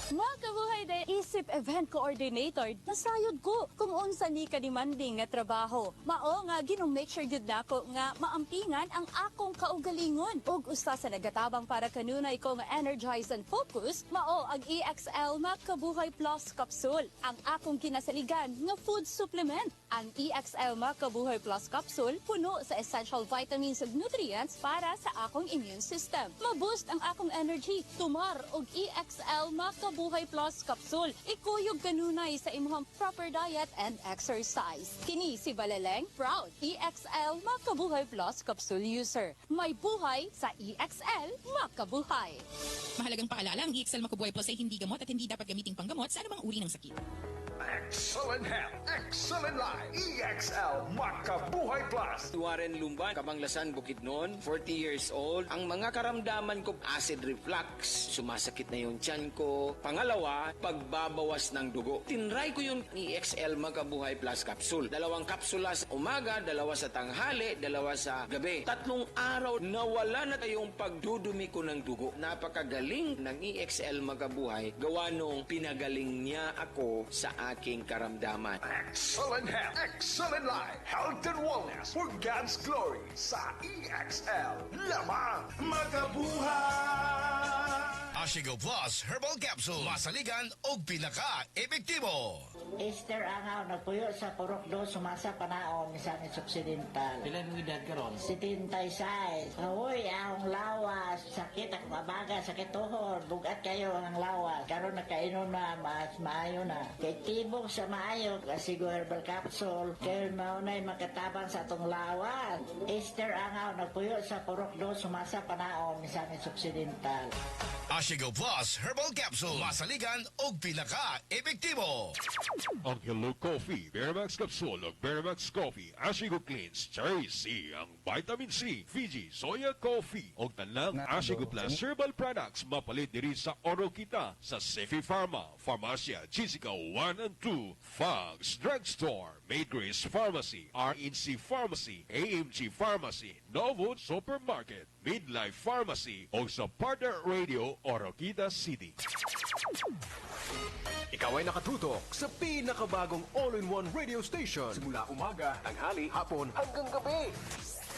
Mga kabuhay day isip event coordinator, nasayod ko kung unsa ni ka-demanding nga trabaho. Mao nga ginong make sure gud nako nga maampingan ang akong kaugalingon. Ug usa sa nagatabang para kanunay ko nga energize and focus, mao ang EXL Makabuhay Plus Capsule, ang akong kinasaligan nga food supplement. Ang EXL Makabuhay Plus Capsule puno sa essential vitamins ug nutrients para sa akong immune system. Ma-boost ang akong energy, tumar og EXL Makabuhay Plus Capsule. Ikuyog kanunay sa imong proper diet and exercise. Kini si Balaleng, proud EXL Makabuhay Plus Capsule user. May buhay sa EXL Makabuhay. Mahalagang paalala, ang EXL Makabuhay Plus ay hindi gamot at hindi dapat gamiting panggamot sa anumang uri ng sakit. Excellent health, excellent life. EXL Makabuhay Plus. Warren Lumban, Kamanglasan, Bukidnon, 40 years old. Ang mga karamdaman ko, acid reflux, sumasakit na yung tiyan ko. Pangalawa, pagbabawas ng dugo. Tinry ko yung EXL Makabuhay Plus Capsule. 2 kapsula sa umaga, 2 sa tanghali, 2 sa gabi. 3 araw, nawala na yung pagdudumi ko ng dugo. Napakagaling ng EXL Makabuhay. Gawa nung pinagaling niya ako sa aking karamdaman. Excellent health, excellent life. Health and wellness for God's glory sa EXL. Lamang Makabuhay! Ashigo Plus Herbal Capsule. Masaligan o pinaka-epektibo. Esther Angaw, nagpuyo sa Purok 2, sumasa panaon, Misamis Occidental. Ilan mo edad ka ron? 76. Uy, akong lawas. Sakit akong abaga, sakit tuhod. Bugat kayo ang lawas. Karon nakainom na, mas maayo na. Kay tibok sa maayo, Asigo Herbal Capsule. Kaya maunay makatabang sa atong lawas. Esther Angaw, nagpuyo sa Purok 2, sumasa panaon, Misamis Occidental. Ashigo Plus Herbal Capsule. Masaligan o pinaka-epektibo. Ang Hello Coffee, Veramax Capsule o Veramax Coffee, Ashigo Cleans, Cherry C, ang Vitamin C, Fiji, Soya Coffee, o tanang Ashigo Plus Herbal Products, mapalit diri sa Orokita, sa Sefi Pharma, Farmacia, Jessica 1 and 2, Fox Drugstore, Maidgrace Pharmacy, RNC Pharmacy, AMG Pharmacy, Novo Supermarket, Midlife Pharmacy, o sa Partner Radio, Orokita City. Ikaw ay nakatutok sa pinakabagong all-in-one radio station. Simula umaga, tanghali, hapon, hanggang gabi.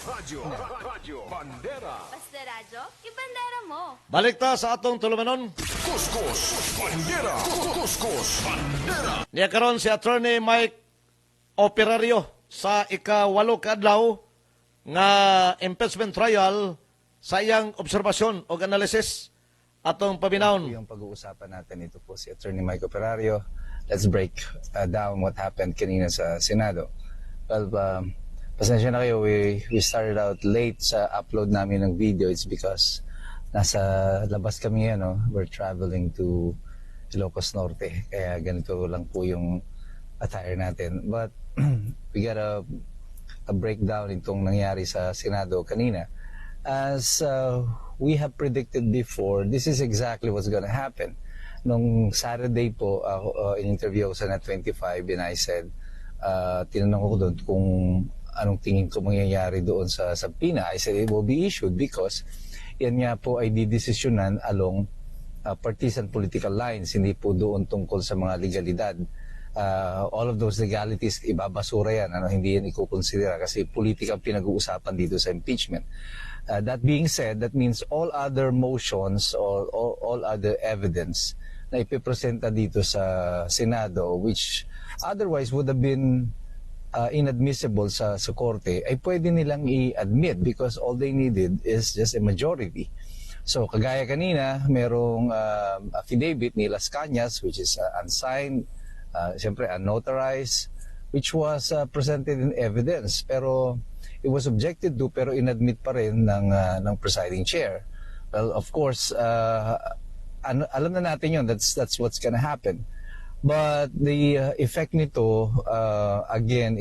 Radyo Bandera. Basta radyo, ibandera mo. Balik ta sa atong tulumanon. Kuskus Bandera. Kuskus Bandera. Niya karon si Attorney Mike Operario sa ika-8 kadlaw nga impeachment trial sa iyang obserbasyon o analysis atong paminahon. Yung pag-uusapan natin, ito po si Attorney Mike Operario. Let's break down what happened kanina sa Senado. Well, pasensya na kayo, we started out late sa upload namin ng video. It's because nasa labas kami, we're traveling to Ilocos Norte. Kaya ganito lang po yung attire natin. But we got a breakdown itong nangyari sa Senado kanina. As we have predicted before, this is exactly what's going to happen. Nung Saturday po, in-interview ako sa Net25 and I said, tinanong ko doon kung anong tingin ko mangyayari doon sa PINA. I said it will be issued because yan nga po ay didesisyonan along partisan political lines, hindi po doon tungkol sa mga legalidad. All of those legalities, ibabasura yan, hindi yan ikukonsidera kasi politika ang pinag-uusapan dito sa impeachment. That being said, that means all other motions or all other evidence na ipipresenta dito sa Senado, which otherwise would have been inadmissible sa korte, ay pwede nilang i-admit because all they needed is just a majority. So kagaya kanina, merong affidavit ni Las Cañas, which is unsigned, siyempre unnotarized, which was presented in evidence. Pero it was objected to pero inadmit pa rin ng presiding chair. Well, of course, alam na natin yun. That's what's gonna happen. But the effect nito, again,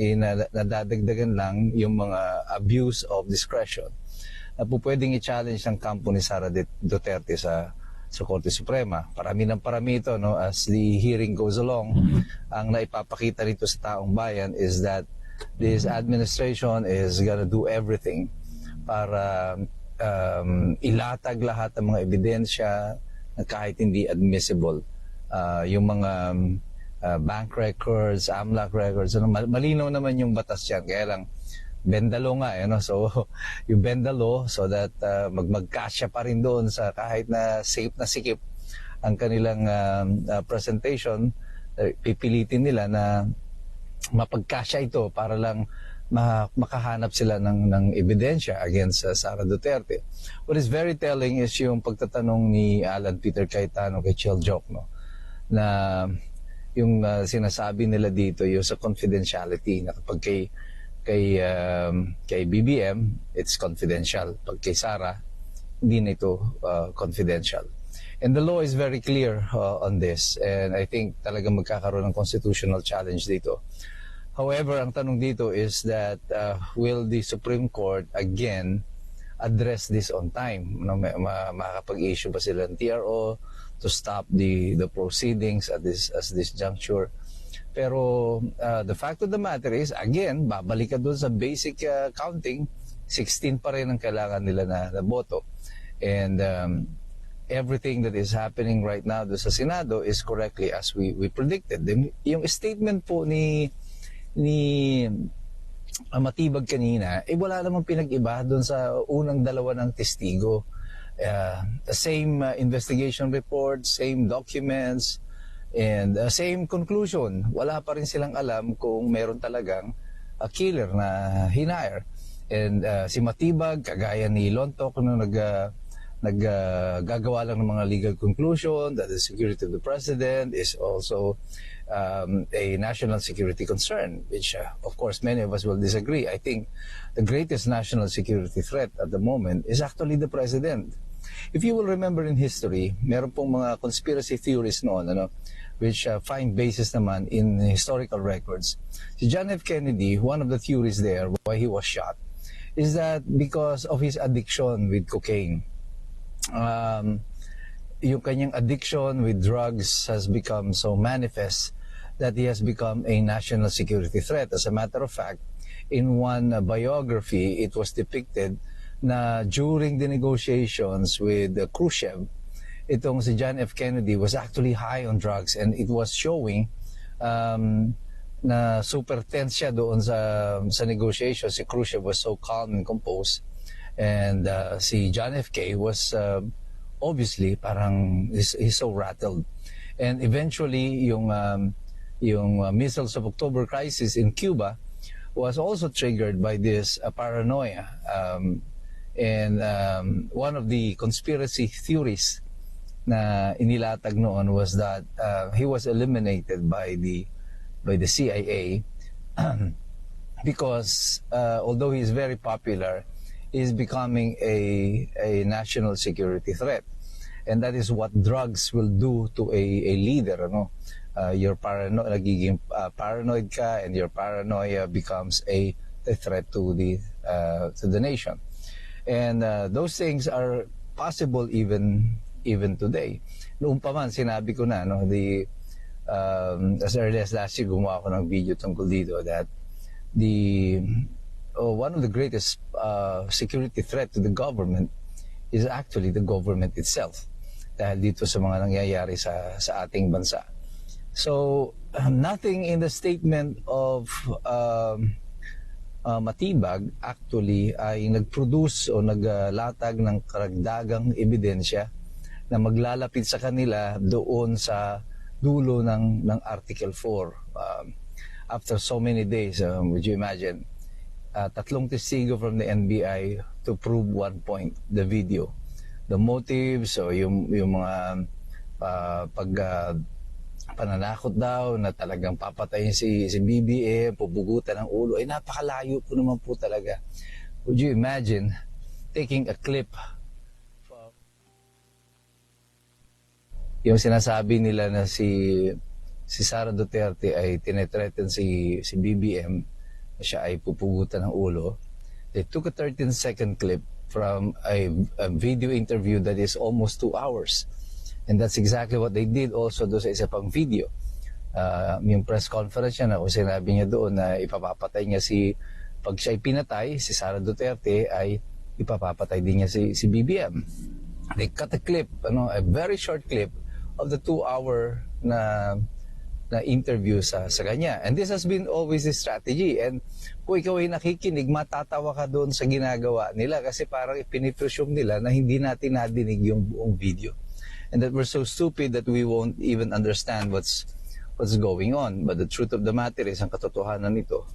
nadadagdagan lang yung mga abuse of discretion na po pwedeng i-challenge ng kampo ni Sara Duterte sa Korte Suprema. Parami ng parami ito, as the hearing goes along. Ang naipapakita nito sa taong bayan is that this administration is gonna do everything para ilatag lahat ng mga ebidensya na kahit hindi admissible yung mga bank records, AMLAC records, malinaw naman yung batas yan. Kaya lang, bendalo nga, so yung bendalo so that magkasya pa rin doon sa kahit na safe na sikip ang kanilang presentation, pipilitin nila na mapagkasya ito para lang makahanap sila ng ebidensya against Sara Duterte. What is very telling is yung pagtatanong ni Alan Peter Cayetano kay Chel Joc, na yung sinasabi nila dito yung sa confidentiality, na kapag kay BBM, it's confidential. Pag kay Sara, hindi na ito confidential. And the law is very clear on this. And I think talagang magkakaroon ng constitutional challenge dito. However, ang tanong dito is that will the Supreme Court again address this on time? Makakapag-issue ba sila ng TRO to stop the proceedings at this juncture? Pero the fact of the matter is, again, babalik ka doon sa basic counting, 16 pa rin ang kailangan nila na boto. And everything that is happening right now doon sa Senado is correctly as we predicted. Yung statement po ni Matibag kanina, wala namang pinag-iba doon sa unang dalawa ng testigo. The same investigation report, same documents, and same conclusion. Wala pa rin silang alam kung meron talagang killer na hinire. And si Matibag, kagaya ni Lontok, naggagawa lang ng mga legal conclusion that the security of the president is also a national security concern, which of course many of us will disagree. I think the greatest national security threat at the moment is actually the president. If you will remember in history, meron pong mga conspiracy theories noon, which find basis naman in historical records. Si John F. Kennedy, one of the theories there why he was shot is that because of his addiction with cocaine. Yung kanyang addiction with drugs has become so manifest that he has become a national security threat. As a matter of fact, in one biography, it was depicted na during the negotiations with Khrushchev, itong si John F. Kennedy was actually high on drugs, and it was showing na super tense siya doon sa negotiations. Si Khrushchev was so calm and composed, and si John F. K. was obviously parang he's so rattled. And eventually yung missiles of October crisis in Cuba was also triggered by this paranoia. And one of the conspiracy theories na inilatag noon was that he was eliminated by the CIA because although he is very popular, he is becoming a national security threat, and that is what drugs will do to a leader. You're nagiging paranoid ka, and your paranoia becomes a threat to the nation, and those things are possible even today. Noong pa man, sinabi ko na, as early as last year, gumawa ako ng video tungkol dito that one of the greatest security threat to the government is actually the government itself, dahil dito sa mga nangyayari sa ating bansa. So, nothing in the statement of Matibag actually ay nag-produce o naglatag ng karagdagang ebidensya na maglalapit sa kanila doon sa dulo ng Article 4. After so many days, would you imagine, 3 testigo from the NBI to prove one point, the video. The motives, o yung mga pananakot daw na talagang papatayin si BBM, pupugutan ng ulo, ay napakalayo po naman po talaga. Would you imagine taking a clip, yung sinasabi nila na si Sara Duterte ay tinetreaten si BBM, siya ay pupugutan ng ulo. They took a 13-second clip from a video interview that is almost 2 hours. And that's exactly what they did also doon sa isa pang video. Yung press conference niya na kung sinabi niya doon na ipapapatay niya pag siya pinatay, si Sara Duterte ay ipapapatay din niya si BBM. They cut a clip, a very short clip of the 2-hour na interview sa kanya. And this has been always the strategy. And kung ikaw ay nakikinig, matatawa ka doon sa ginagawa nila kasi parang ipinipresume nila na hindi natin nadinig yung buong video. And that we're so stupid that we won't even understand what's going on. But the truth of the matter is, ang katotohanan nito,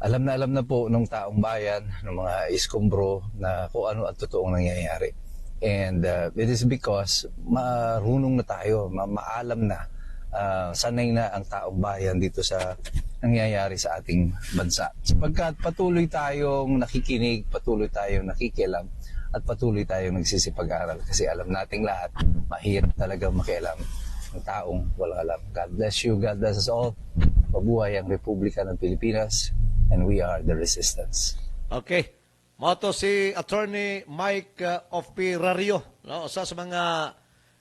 alam na po ng taong bayan, ng mga iskombro, na kung ano ang totoong nangyayari. And it is because marunong na tayo, maalam na, sanay na ang taong bayan dito sa nangyayari sa ating bansa. Sapagkat patuloy tayong nakikinig, patuloy tayong nakikialam, at patuloy tayong nagsisipag-aral. Kasi alam nating lahat, mahirap talaga makialam ng taong walang alam. God bless you, God bless us all. Mabuhay ang Republika ng Pilipinas, and we are the resistance. Okay. Mato si Attorney Mike of Pirario, no? Sa mga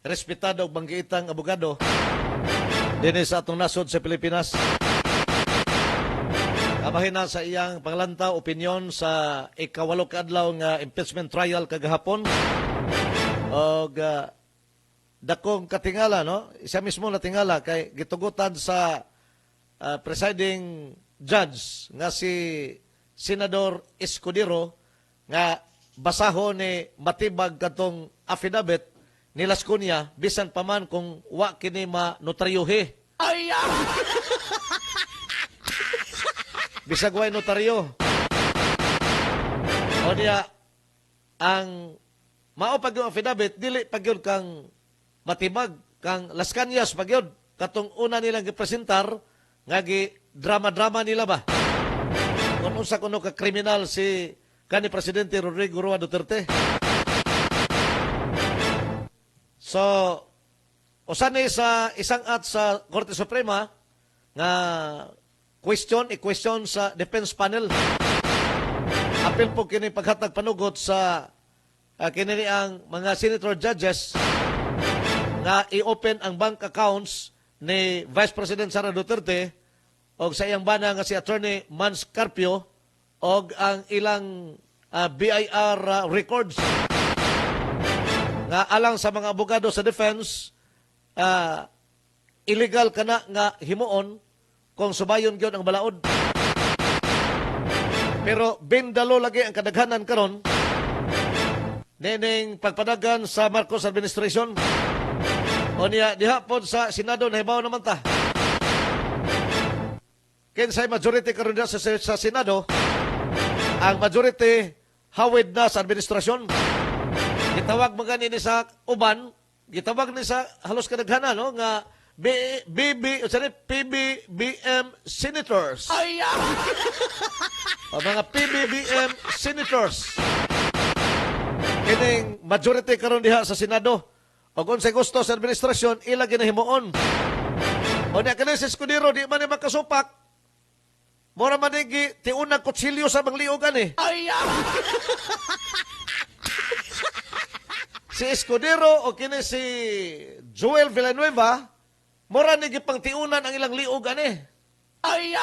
respetado ug banggiitang abogado din sa atong nasod sa Pilipinas. Kabahin na sa iyang panglantaw opinyon sa ikawalo ka adlaw nga impeachment trial kagahapon. Og dakong katingala, no? Siya mismo natingala kay gitugutan sa presiding judge nga si Senador Escudero nga basahon ni matibag katong affidavit ni Las Cunha bisan pa man kung wa kini ma-notaryuhi. Ay! Bisag way notaryo. O niya, ang mao pag yung affidavit, dili pag yun kang matibag, kang Las Cañas pag yun. Katong una nilang gipresentar, nga drama-drama nila ba? Kung unsa kuno ka kriminal si kani Presidente Rodrigo Roa Duterte. So, usani sa isang at sa Korte Suprema nga i-question sa defense panel. Apil po kini paghatag panugot sa kini ang mga senator judges nga i-open ang bank accounts ni Vice President Sara Duterte o sa iyang bana nga si Attorney Mans Carpio o ang ilang BIR records nga alang sa mga abogado sa defense, illegal kana nga himuon kung subayon gyud ang balaod. Pero bindalo lagi ang kadaghanan karon nining pagpadagan sa Marcos administration. O niya diha pod sa Senado nahibaw naman ta. Kinsay majority karon sa Senado, ang majority hawid na sa administrasyon. Gitawag mga ni sa uban, gitawag ni sa halos kadaghanan, no, nga PBBM senators. Ay! O mga PBBM senators. Kining majority karon diha sa Senado. O kung sa gusto sa administrasyon, ila ginahimuon. O niya kanin si Escudero, di man ni makasupak. Mura manigi, tiunang kutsilyo sa mangliugan eh. Ay! Si Escudero o kini si Joel Villanueva, mura nigi pang tiunan ang ilang liugan eh. Ay!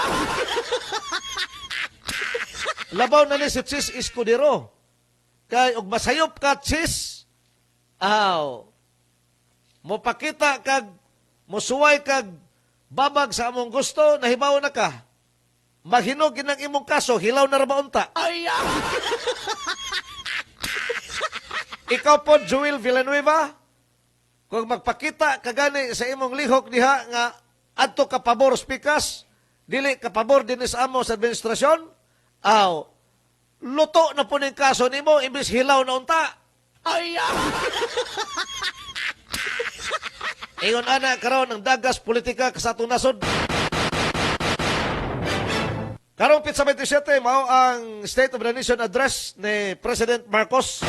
Labaw na ni si Chis Escudero. Kay, og masayop ka, Chis, mopakita kag, musuway kag, babag sa among gusto, nahibaw na ka. Maghinog ng imong kaso, hilaw na rabaunta. Ay! Ikaw po, Joel Villanueva, kung magpakita kagani sa imong lihok diha nga adto ka pabor spikas, dili ka pabor din sa amo sa administrasyon, luto na po ning kaso nimo imbis hilaw na unta. Ay! Ingon ana karon ang dagas politika sa atong nasod. Karong Pitsa 27 mao ang State of the Nation address ni President Marcos.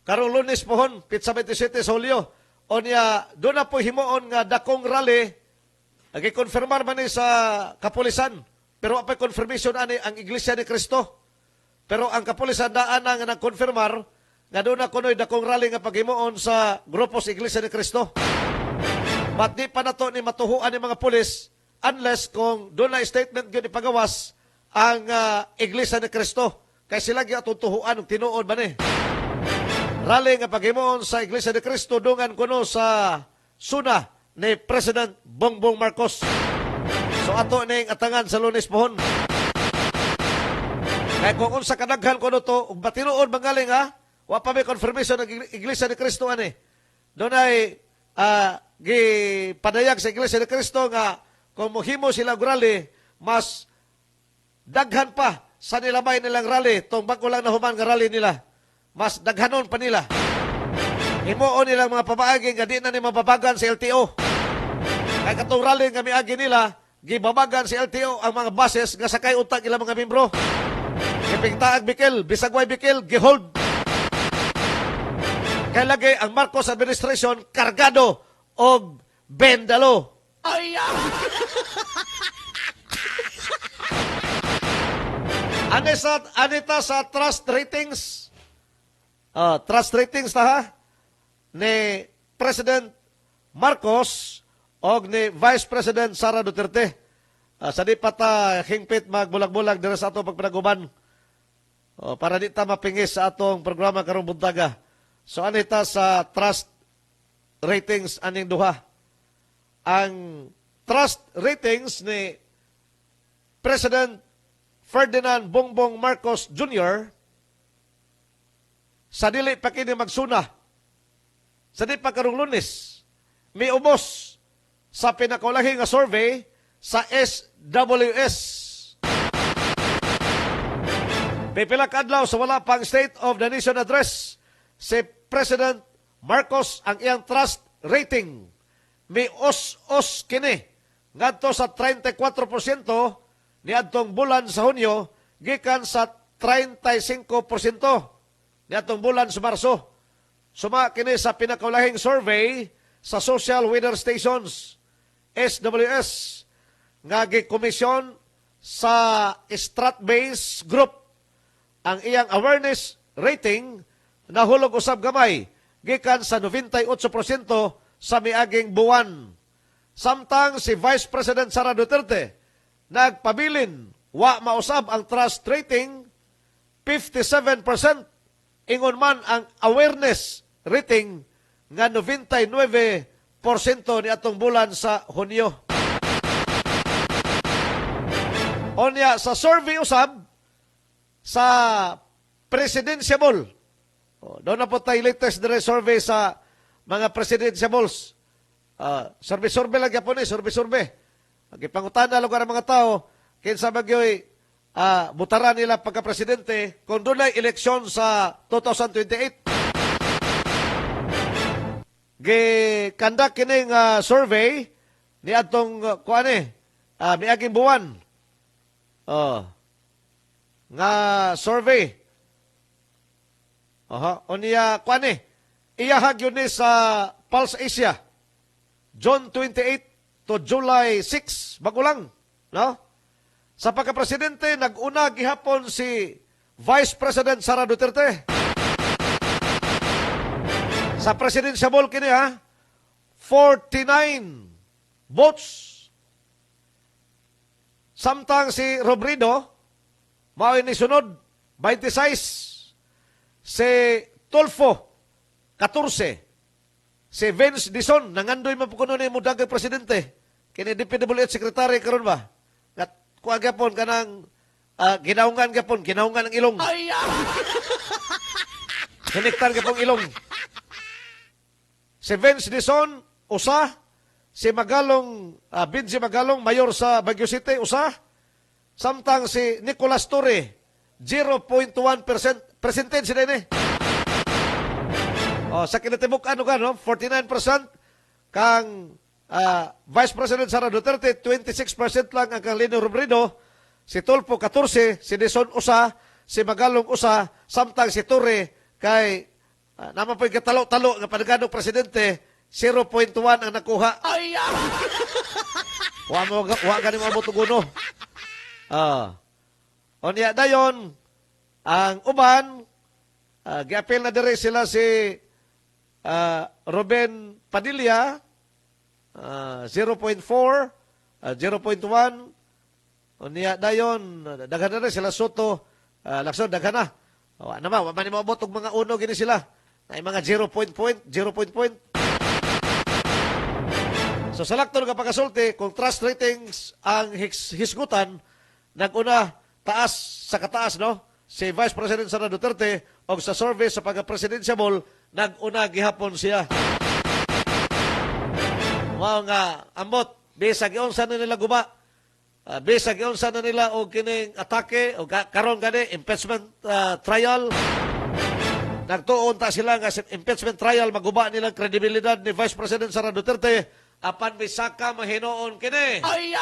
Karong Lunes pohon, Pitsa 27 sa Hulyo. O niya, doon na po himuon nga dakong rally, nag-confirmar man ni sa kapulisan. Pero apay confirmation ani ang Iglesia ni Cristo. Pero ang kapulisan daan na nga nag-confirmar nga doon na kuno'y dakong rally nga paghimuon sa grupo sa Iglesia ni Cristo. But di pa na to ni matuhuan ni mga pulis unless kung doon na statement yun ipagawas ang Iglesia ni Cristo. Kaya sila gyatutuhuan ng tinuod ba ni? Rally nga paghimon sa Iglesia ni Cristo dungan kuno sa suna ni President Bongbong Marcos. So ato ning atangan sa Lunes pohon. Kaya kung unsa kadaghan kuno to, ug batinuod mangaling ha, wa pa may confirmation ng Iglesia ni Cristo ani. Doon ay gipadayag sa Iglesia ni Cristo nga kung mohimo sila rally, mas daghan pa sa nilamay nilang rally, tong bago lang na human nga rally nila. Mas daghanon pa nila. Himuon nilang mga pamaagi nga di na ni mababagan sa LTO. Kaya katong rally nga miagi nila, gibabagan sa LTO ang mga buses nga sakay utak ilang mga membro. Gipingtaag bikil, bisagway bikil, gihold. Kaya lagi ang Marcos administration kargado og bendalo. Anita sa trust ratings. Trust ratings na ha ni President Marcos o ni Vice President Sara Duterte. Sa di pata hingpit magbulag-bulag dira sa atong pagpinaguban. Para di ta mapingis sa atong programa karong buntaga. So anita sa trust ratings aning duha. Ang trust ratings ni President Ferdinand Bongbong Marcos Jr. sa dili pa kini magsuna, sa di pa karong Lunes, may ubos sa pinakaulahi nga survey sa SWS. Pipila ka adlaw sa wala pang State of the Nation address, si President Marcos ang iyang trust rating. May os kini ngadto sa 34% ni adtong bulan sa Hunyo gikan sa 35% ni atong bulan sa Marso. Suma kini sa pinakaulahing survey sa Social Weather Stations, SWS, nga gikomisyon sa Stratbase Group. Ang iyang awareness rating nahulog usab gamay gikan sa 98% sa miaging buwan. Samtang si Vice President Sara Duterte nagpabilin wa mausab ang trust rating 57%. Ingon man ang awareness rating nga 99% ni atong bulan sa Hunyo. Onya sa survey usab sa presidentiable. Doon na po tayo latest na survey sa mga presidentiables. Survey lang yapon survey. Pagkipangutan na lugar ang mga tao, kinsa bagyoy butaran nila pagka-presidente kung doon ay eleksyon sa 2028. Gikandak kining survey ni atong miaging buwan. Nga survey. Unya iyahag yun sa Pulse Asia. June 28 to July 6. Bago lang. No? Sa pagka-presidente, nag-una gihapon si Vice President Sara Duterte. Sa presidential kini 49 votes. Samtang si Robredo, mao ni sunod, 26. Si Tulfo, 14. Si Vince Dizon, nangandoy mapukuno ni mudagang presidente. Kini DPWH Secretary karon ba? Kuha gapon kanang ginaungan ang ilong. Hinektar gapong ilong. Si Vince Dizon, usa. Si Magalong, Benji Magalong, mayor sa Baguio City, usa. Samtang si Nicolas Torre, 0.1% percentage din sa kinatibuk-an 49% kang Vice President Sara Duterte, 26% lang ang kang Lino Robredo, si Tulfo 14, si Dizon usa, si Magalong usa, samtang si Torre kay naman po yung katalo-talo ng panaganong presidente, 0.1 ang nakuha. Wa ganing mo tuguno. Onya dayon ang uban giapil na dire sila si Ruben Padilla 0.4 0.1 onya dayon daghan na sila Soto Lacson daghan na Wa naman, wa man ni maabot og mga uno gini sila. Ay mga 0 point. So sa lakton nga pagkasulti, kung trust ratings ang hisgutan, nag-una taas sa kataas, no? Si Vice President Sara Duterte o sa survey sa pagka-presidential, nag-una gihapon siya. Mao nga ambot, bisag unsa na nila guba. Bisag unsa na nila og kining atake o karon gani impeachment trial. Nagtuon ta sila nga sa impeachment trial maguba nilang kredibilidad ni Vice President Sara Duterte apan bisaka mahinoon kini. Ay!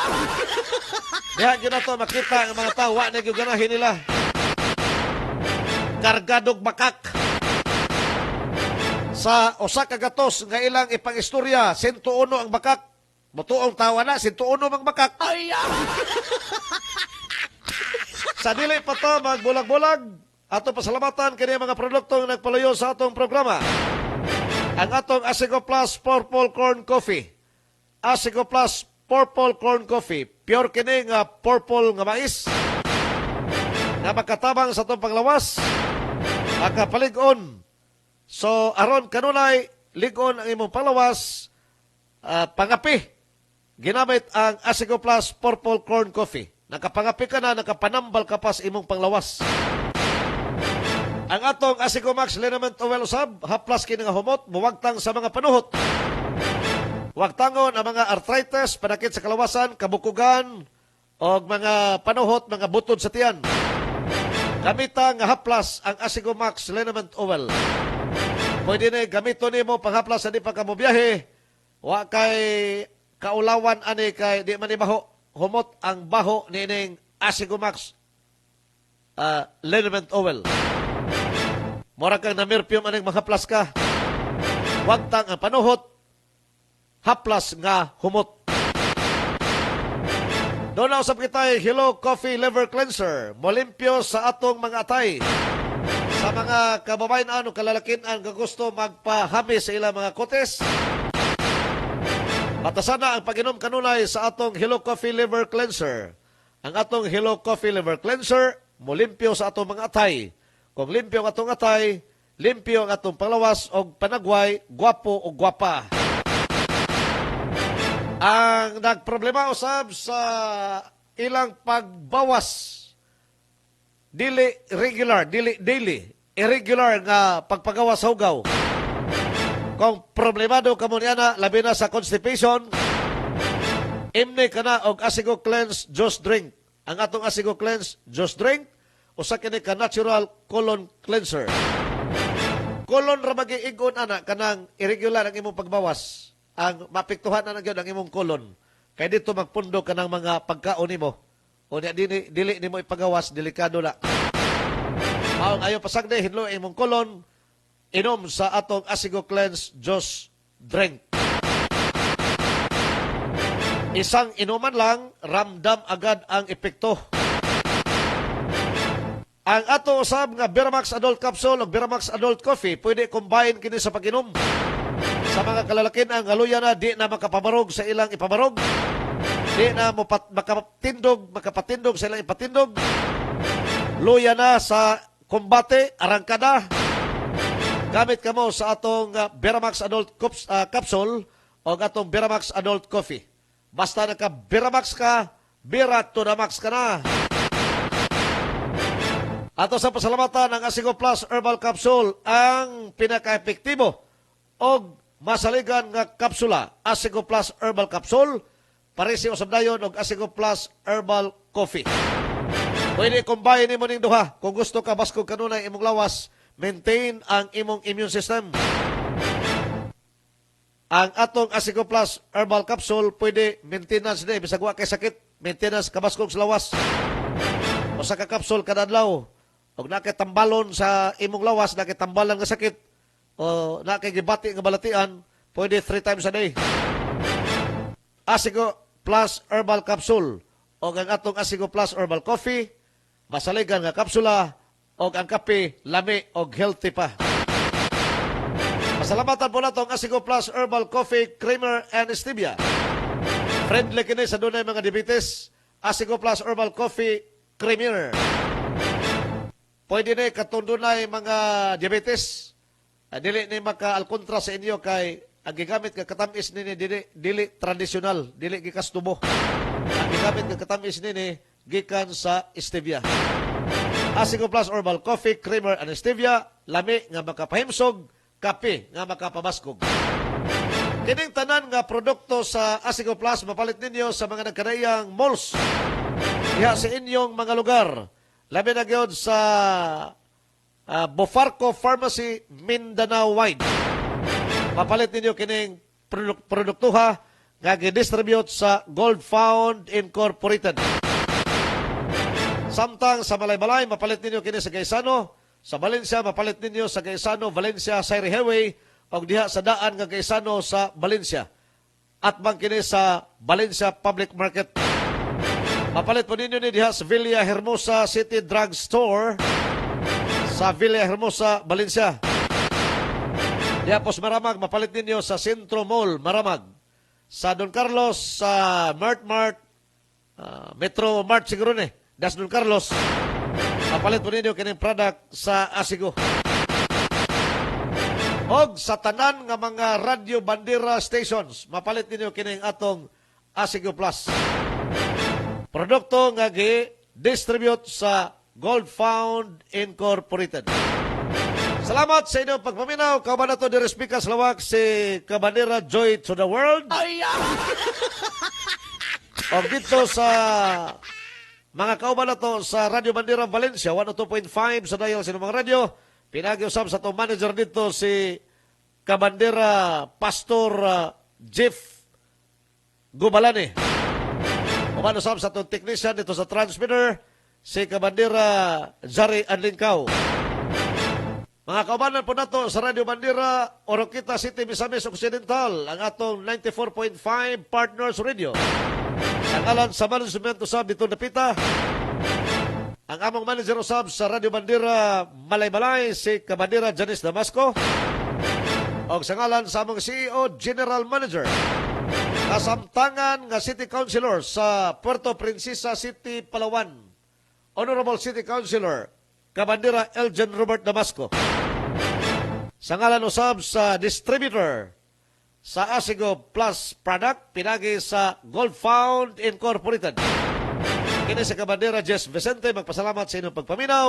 Diha gyud nato makita ang mga tawo wa na gyud ganahin nila. Kargadog bakak. Sa usa ka gatos nga ilang ipang-istorya, 101 ang bakak. Motuong tawa na, 101 ang bakak. Ay! Sa dili pa to magbulag-bulag, ato pasalamatan kini mga produkto nga nagpalayo sa atong programa. Ang atong Asigo Plus Purple Corn Coffee. Asigo Plus Purple Corn Coffee. Pure kini nga purple nga mais. Nga makatabang sa atong panglawas. Makapalig-on. So, aron kanunay, ligon ang imong panglawas, pangapi. Ginamit ang Asigo Plus Purple Corn Coffee. Nakapangapi ka na, nakapanambal ka pa sa imong panglawas. Ang atong Asigo Max Liniment Oil Usab, haplas kini nga humot, muwagtang sa mga panuhot. Wagtangon ang mga arthritis, panakit sa kalawasan, kabukugan, o mga panuhot, mga butod sa tiyan. Gamita nga haplas ang Asigo Max Liniment Oil. Pwede na gamito nimo panghaplas sa di pa ka mo biyahe. Wa kay kaulawan ani kay di man ni baho. Humot ang baho nining Asigo Max Liniment Oil. Mura kang namirpium aning mahaplas ka. Wagtang ang panuhot, haplas nga humot. Doon na usap kita Hello Coffee Liver Cleanser. Molimpyo sa atong mga atay. Sa mga kababayan ano, kalalakin ang gusto magpahami sa ilang mga kotes. Batasan na ang pag-inom kanunay sa atong Hello Coffee Liver Cleanser. Ang atong Hello Coffee Liver Cleanser, molimpyo sa atong mga atay. Kung limpyo ang atong atay, limpyo ang atong panglawas o panagway, gwapo o gwapa. Ang nagproblema usab sa ilang pagbawas, dili daily, irregular nga pagpagawas sa hugaw. Kung problemado ka mo niya labi na sa constipation, imni ka na og Asigo Cleanse Juice Drink. Ang atong Asigo Cleanse Juice Drink, usa kini ka natural colon cleanser. Colon ra magiingon ana kanang irregular ang imong pagbawas. Ang mapiktuhan na gyud ang imong colon. Kay dito magpundo kanang mga pagkaon nimo. Unya dili nimo ipagawas, delikado la. Maong ayo pasagde hinlo imong colon, inom sa atong Asigo Cleanse Juice Drink. Isang inuman lang, ramdam agad ang epekto. Ang ato usab nga Biramax Adult Capsule o Biramax Adult Coffee, pwede combine kini sa pag-inom. Sa mga kalalakin ang haluya na di na makapabarog sa ilang ipabarog. Di na makapatindog sa ilang ipatindog. Luya na sa kombate, arangkada. Gamit ka mo sa atong Biramax Adult Capsule o atong Biramax Adult Coffee. Basta naka Biramax ka, Bira to the max ka na. Ato sa pasalamatan ng Asigo Plus Herbal Capsule, ang pinaka-epektibo o masaligan nga kapsula, Asigo Plus Herbal Capsule, parisi usab dayon og Asigo Plus Herbal Coffee. Pwede combine nimo ning duha kung gusto ka baskog kanunay imong lawas, maintain ang imong immune system. Ang atong Asigo Plus Herbal Capsule pwede maintenance din bisag wa kay sakit, maintenance kabaskog sa lawas. Usa ka kapsul kada adlaw. Og nakitambalon sa imong lawas, nakitambalan nga sakit, o nakigibati nga balatian, pwede 3 times a day. Asigo Plus Herbal Capsule o ang atong Asigo Plus Herbal Coffee, masaligan nga kapsula, o ang kape, lami o healthy pa. Pasalamatan po na itong Asigo Plus Herbal Coffee Creamer and Stevia. Friendly kini sa dunay mga diabetes. Asigo Plus Herbal Coffee Creamer. pwede na katundunay mga diabetes. Dili ni maka-alkontra sa inyo kay ang gigamit nga katamis nini dili tradisyonal, dili gikas tubo. Ang gigamit nga katamis nini gikan sa stevia. Asigo Plus Herbal Coffee, Creamer and Stevia, lami nga makapahimsog, kape nga makapabaskog. Kining tanan nga produkto sa Asigo Plus mapalit ninyo sa mga nagkanaiyang malls diha sa inyong mga lugar. Labi na gyud sa Bofarco Pharmacy Mindanao wide. Mapalit ninyo kining produktuha nga gidistribute sa Gold Found Incorporated. Samtang sa Balay-Balay, mapalit ninyo kini sa Gaisano. Sa Valencia, mapalit ninyo sa Gaisano, Valencia, Sairi Highway, o diha sa daan nga Gaisano sa Valencia. At bang kini sa Valencia Public Market. Mapalit po ninyo ni diha sa Villa Hermosa City Drug Store sa Villa Hermosa, Valencia. Diha po sa Maramag, mapalit ninyo sa Centro Mall, Maramag. Sa Don Carlos, sa Mart, Metro Mart siguro ni, das Don Carlos. Mapalit po ninyo kining product sa Asigo. Og sa tanan nga mga Radio Bandera stations, mapalit ninyo kining atong Asigo Plus. Produkto nga gi-distribute sa Gold Found Incorporated. Salamat sa inyong pagpaminaw. Kauban na to di Respikas Lawak si Kabandera Joy to the World. O dito sa mga kauban na to sa Radio Bandera Valencia, 102.5 sa dial sa mga radyo. Pinag-iusap sa itong manager dito si Kabandera Pastor Jeff Gubalani. Umanusap sa itong technician dito sa transmitter, si Kabandera Zari Anlingkaw. Mga kaubanan po nato sa Radio Bandera, Oroquita City, Misamis Occidental, ang atong 94.5 Partners Radio. Ang alan sa management usab dito napita. Ang among manager usab sa Radio Bandera Malay-Malay, si Kabandera Janice Damasco. O sa ngalan sa among CEO, General Manager, kasamtangan nga City Councilor sa Puerto Princesa City, Palawan, Honorable City Councilor Kabandera Elgin Robert Damasco. Sa ngalan usab sa distributor sa Asigo Plus product pinagi sa Gold Found Incorporated. Kini sa Kabandera Jess Vicente, magpasalamat sa inyong pagpaminaw.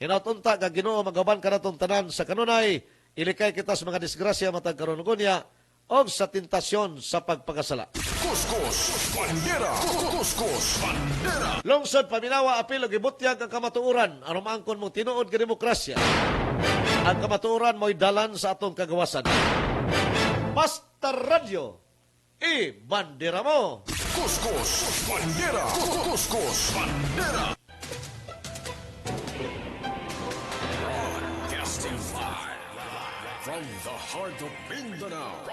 Hinautunta nga Ginoo magaban ka natong tanan sa kanunay, ilikay kita sa mga disgrasya matag karon gunya o sa tentasyon sa pagpakasala. Kuskus Bandera. Kuskus Bandera. Lungsod paminawa apil og gibutyag ang kamatuoran aron maangkon mong tinuod nga demokrasya. Ang kamatuoran mo'y dalan sa atong kagawasan. Basta Radio, i-bandera mo. Kuskus Bandera. Kuskus Bandera. Broadcasting live from the heart of Mindanao.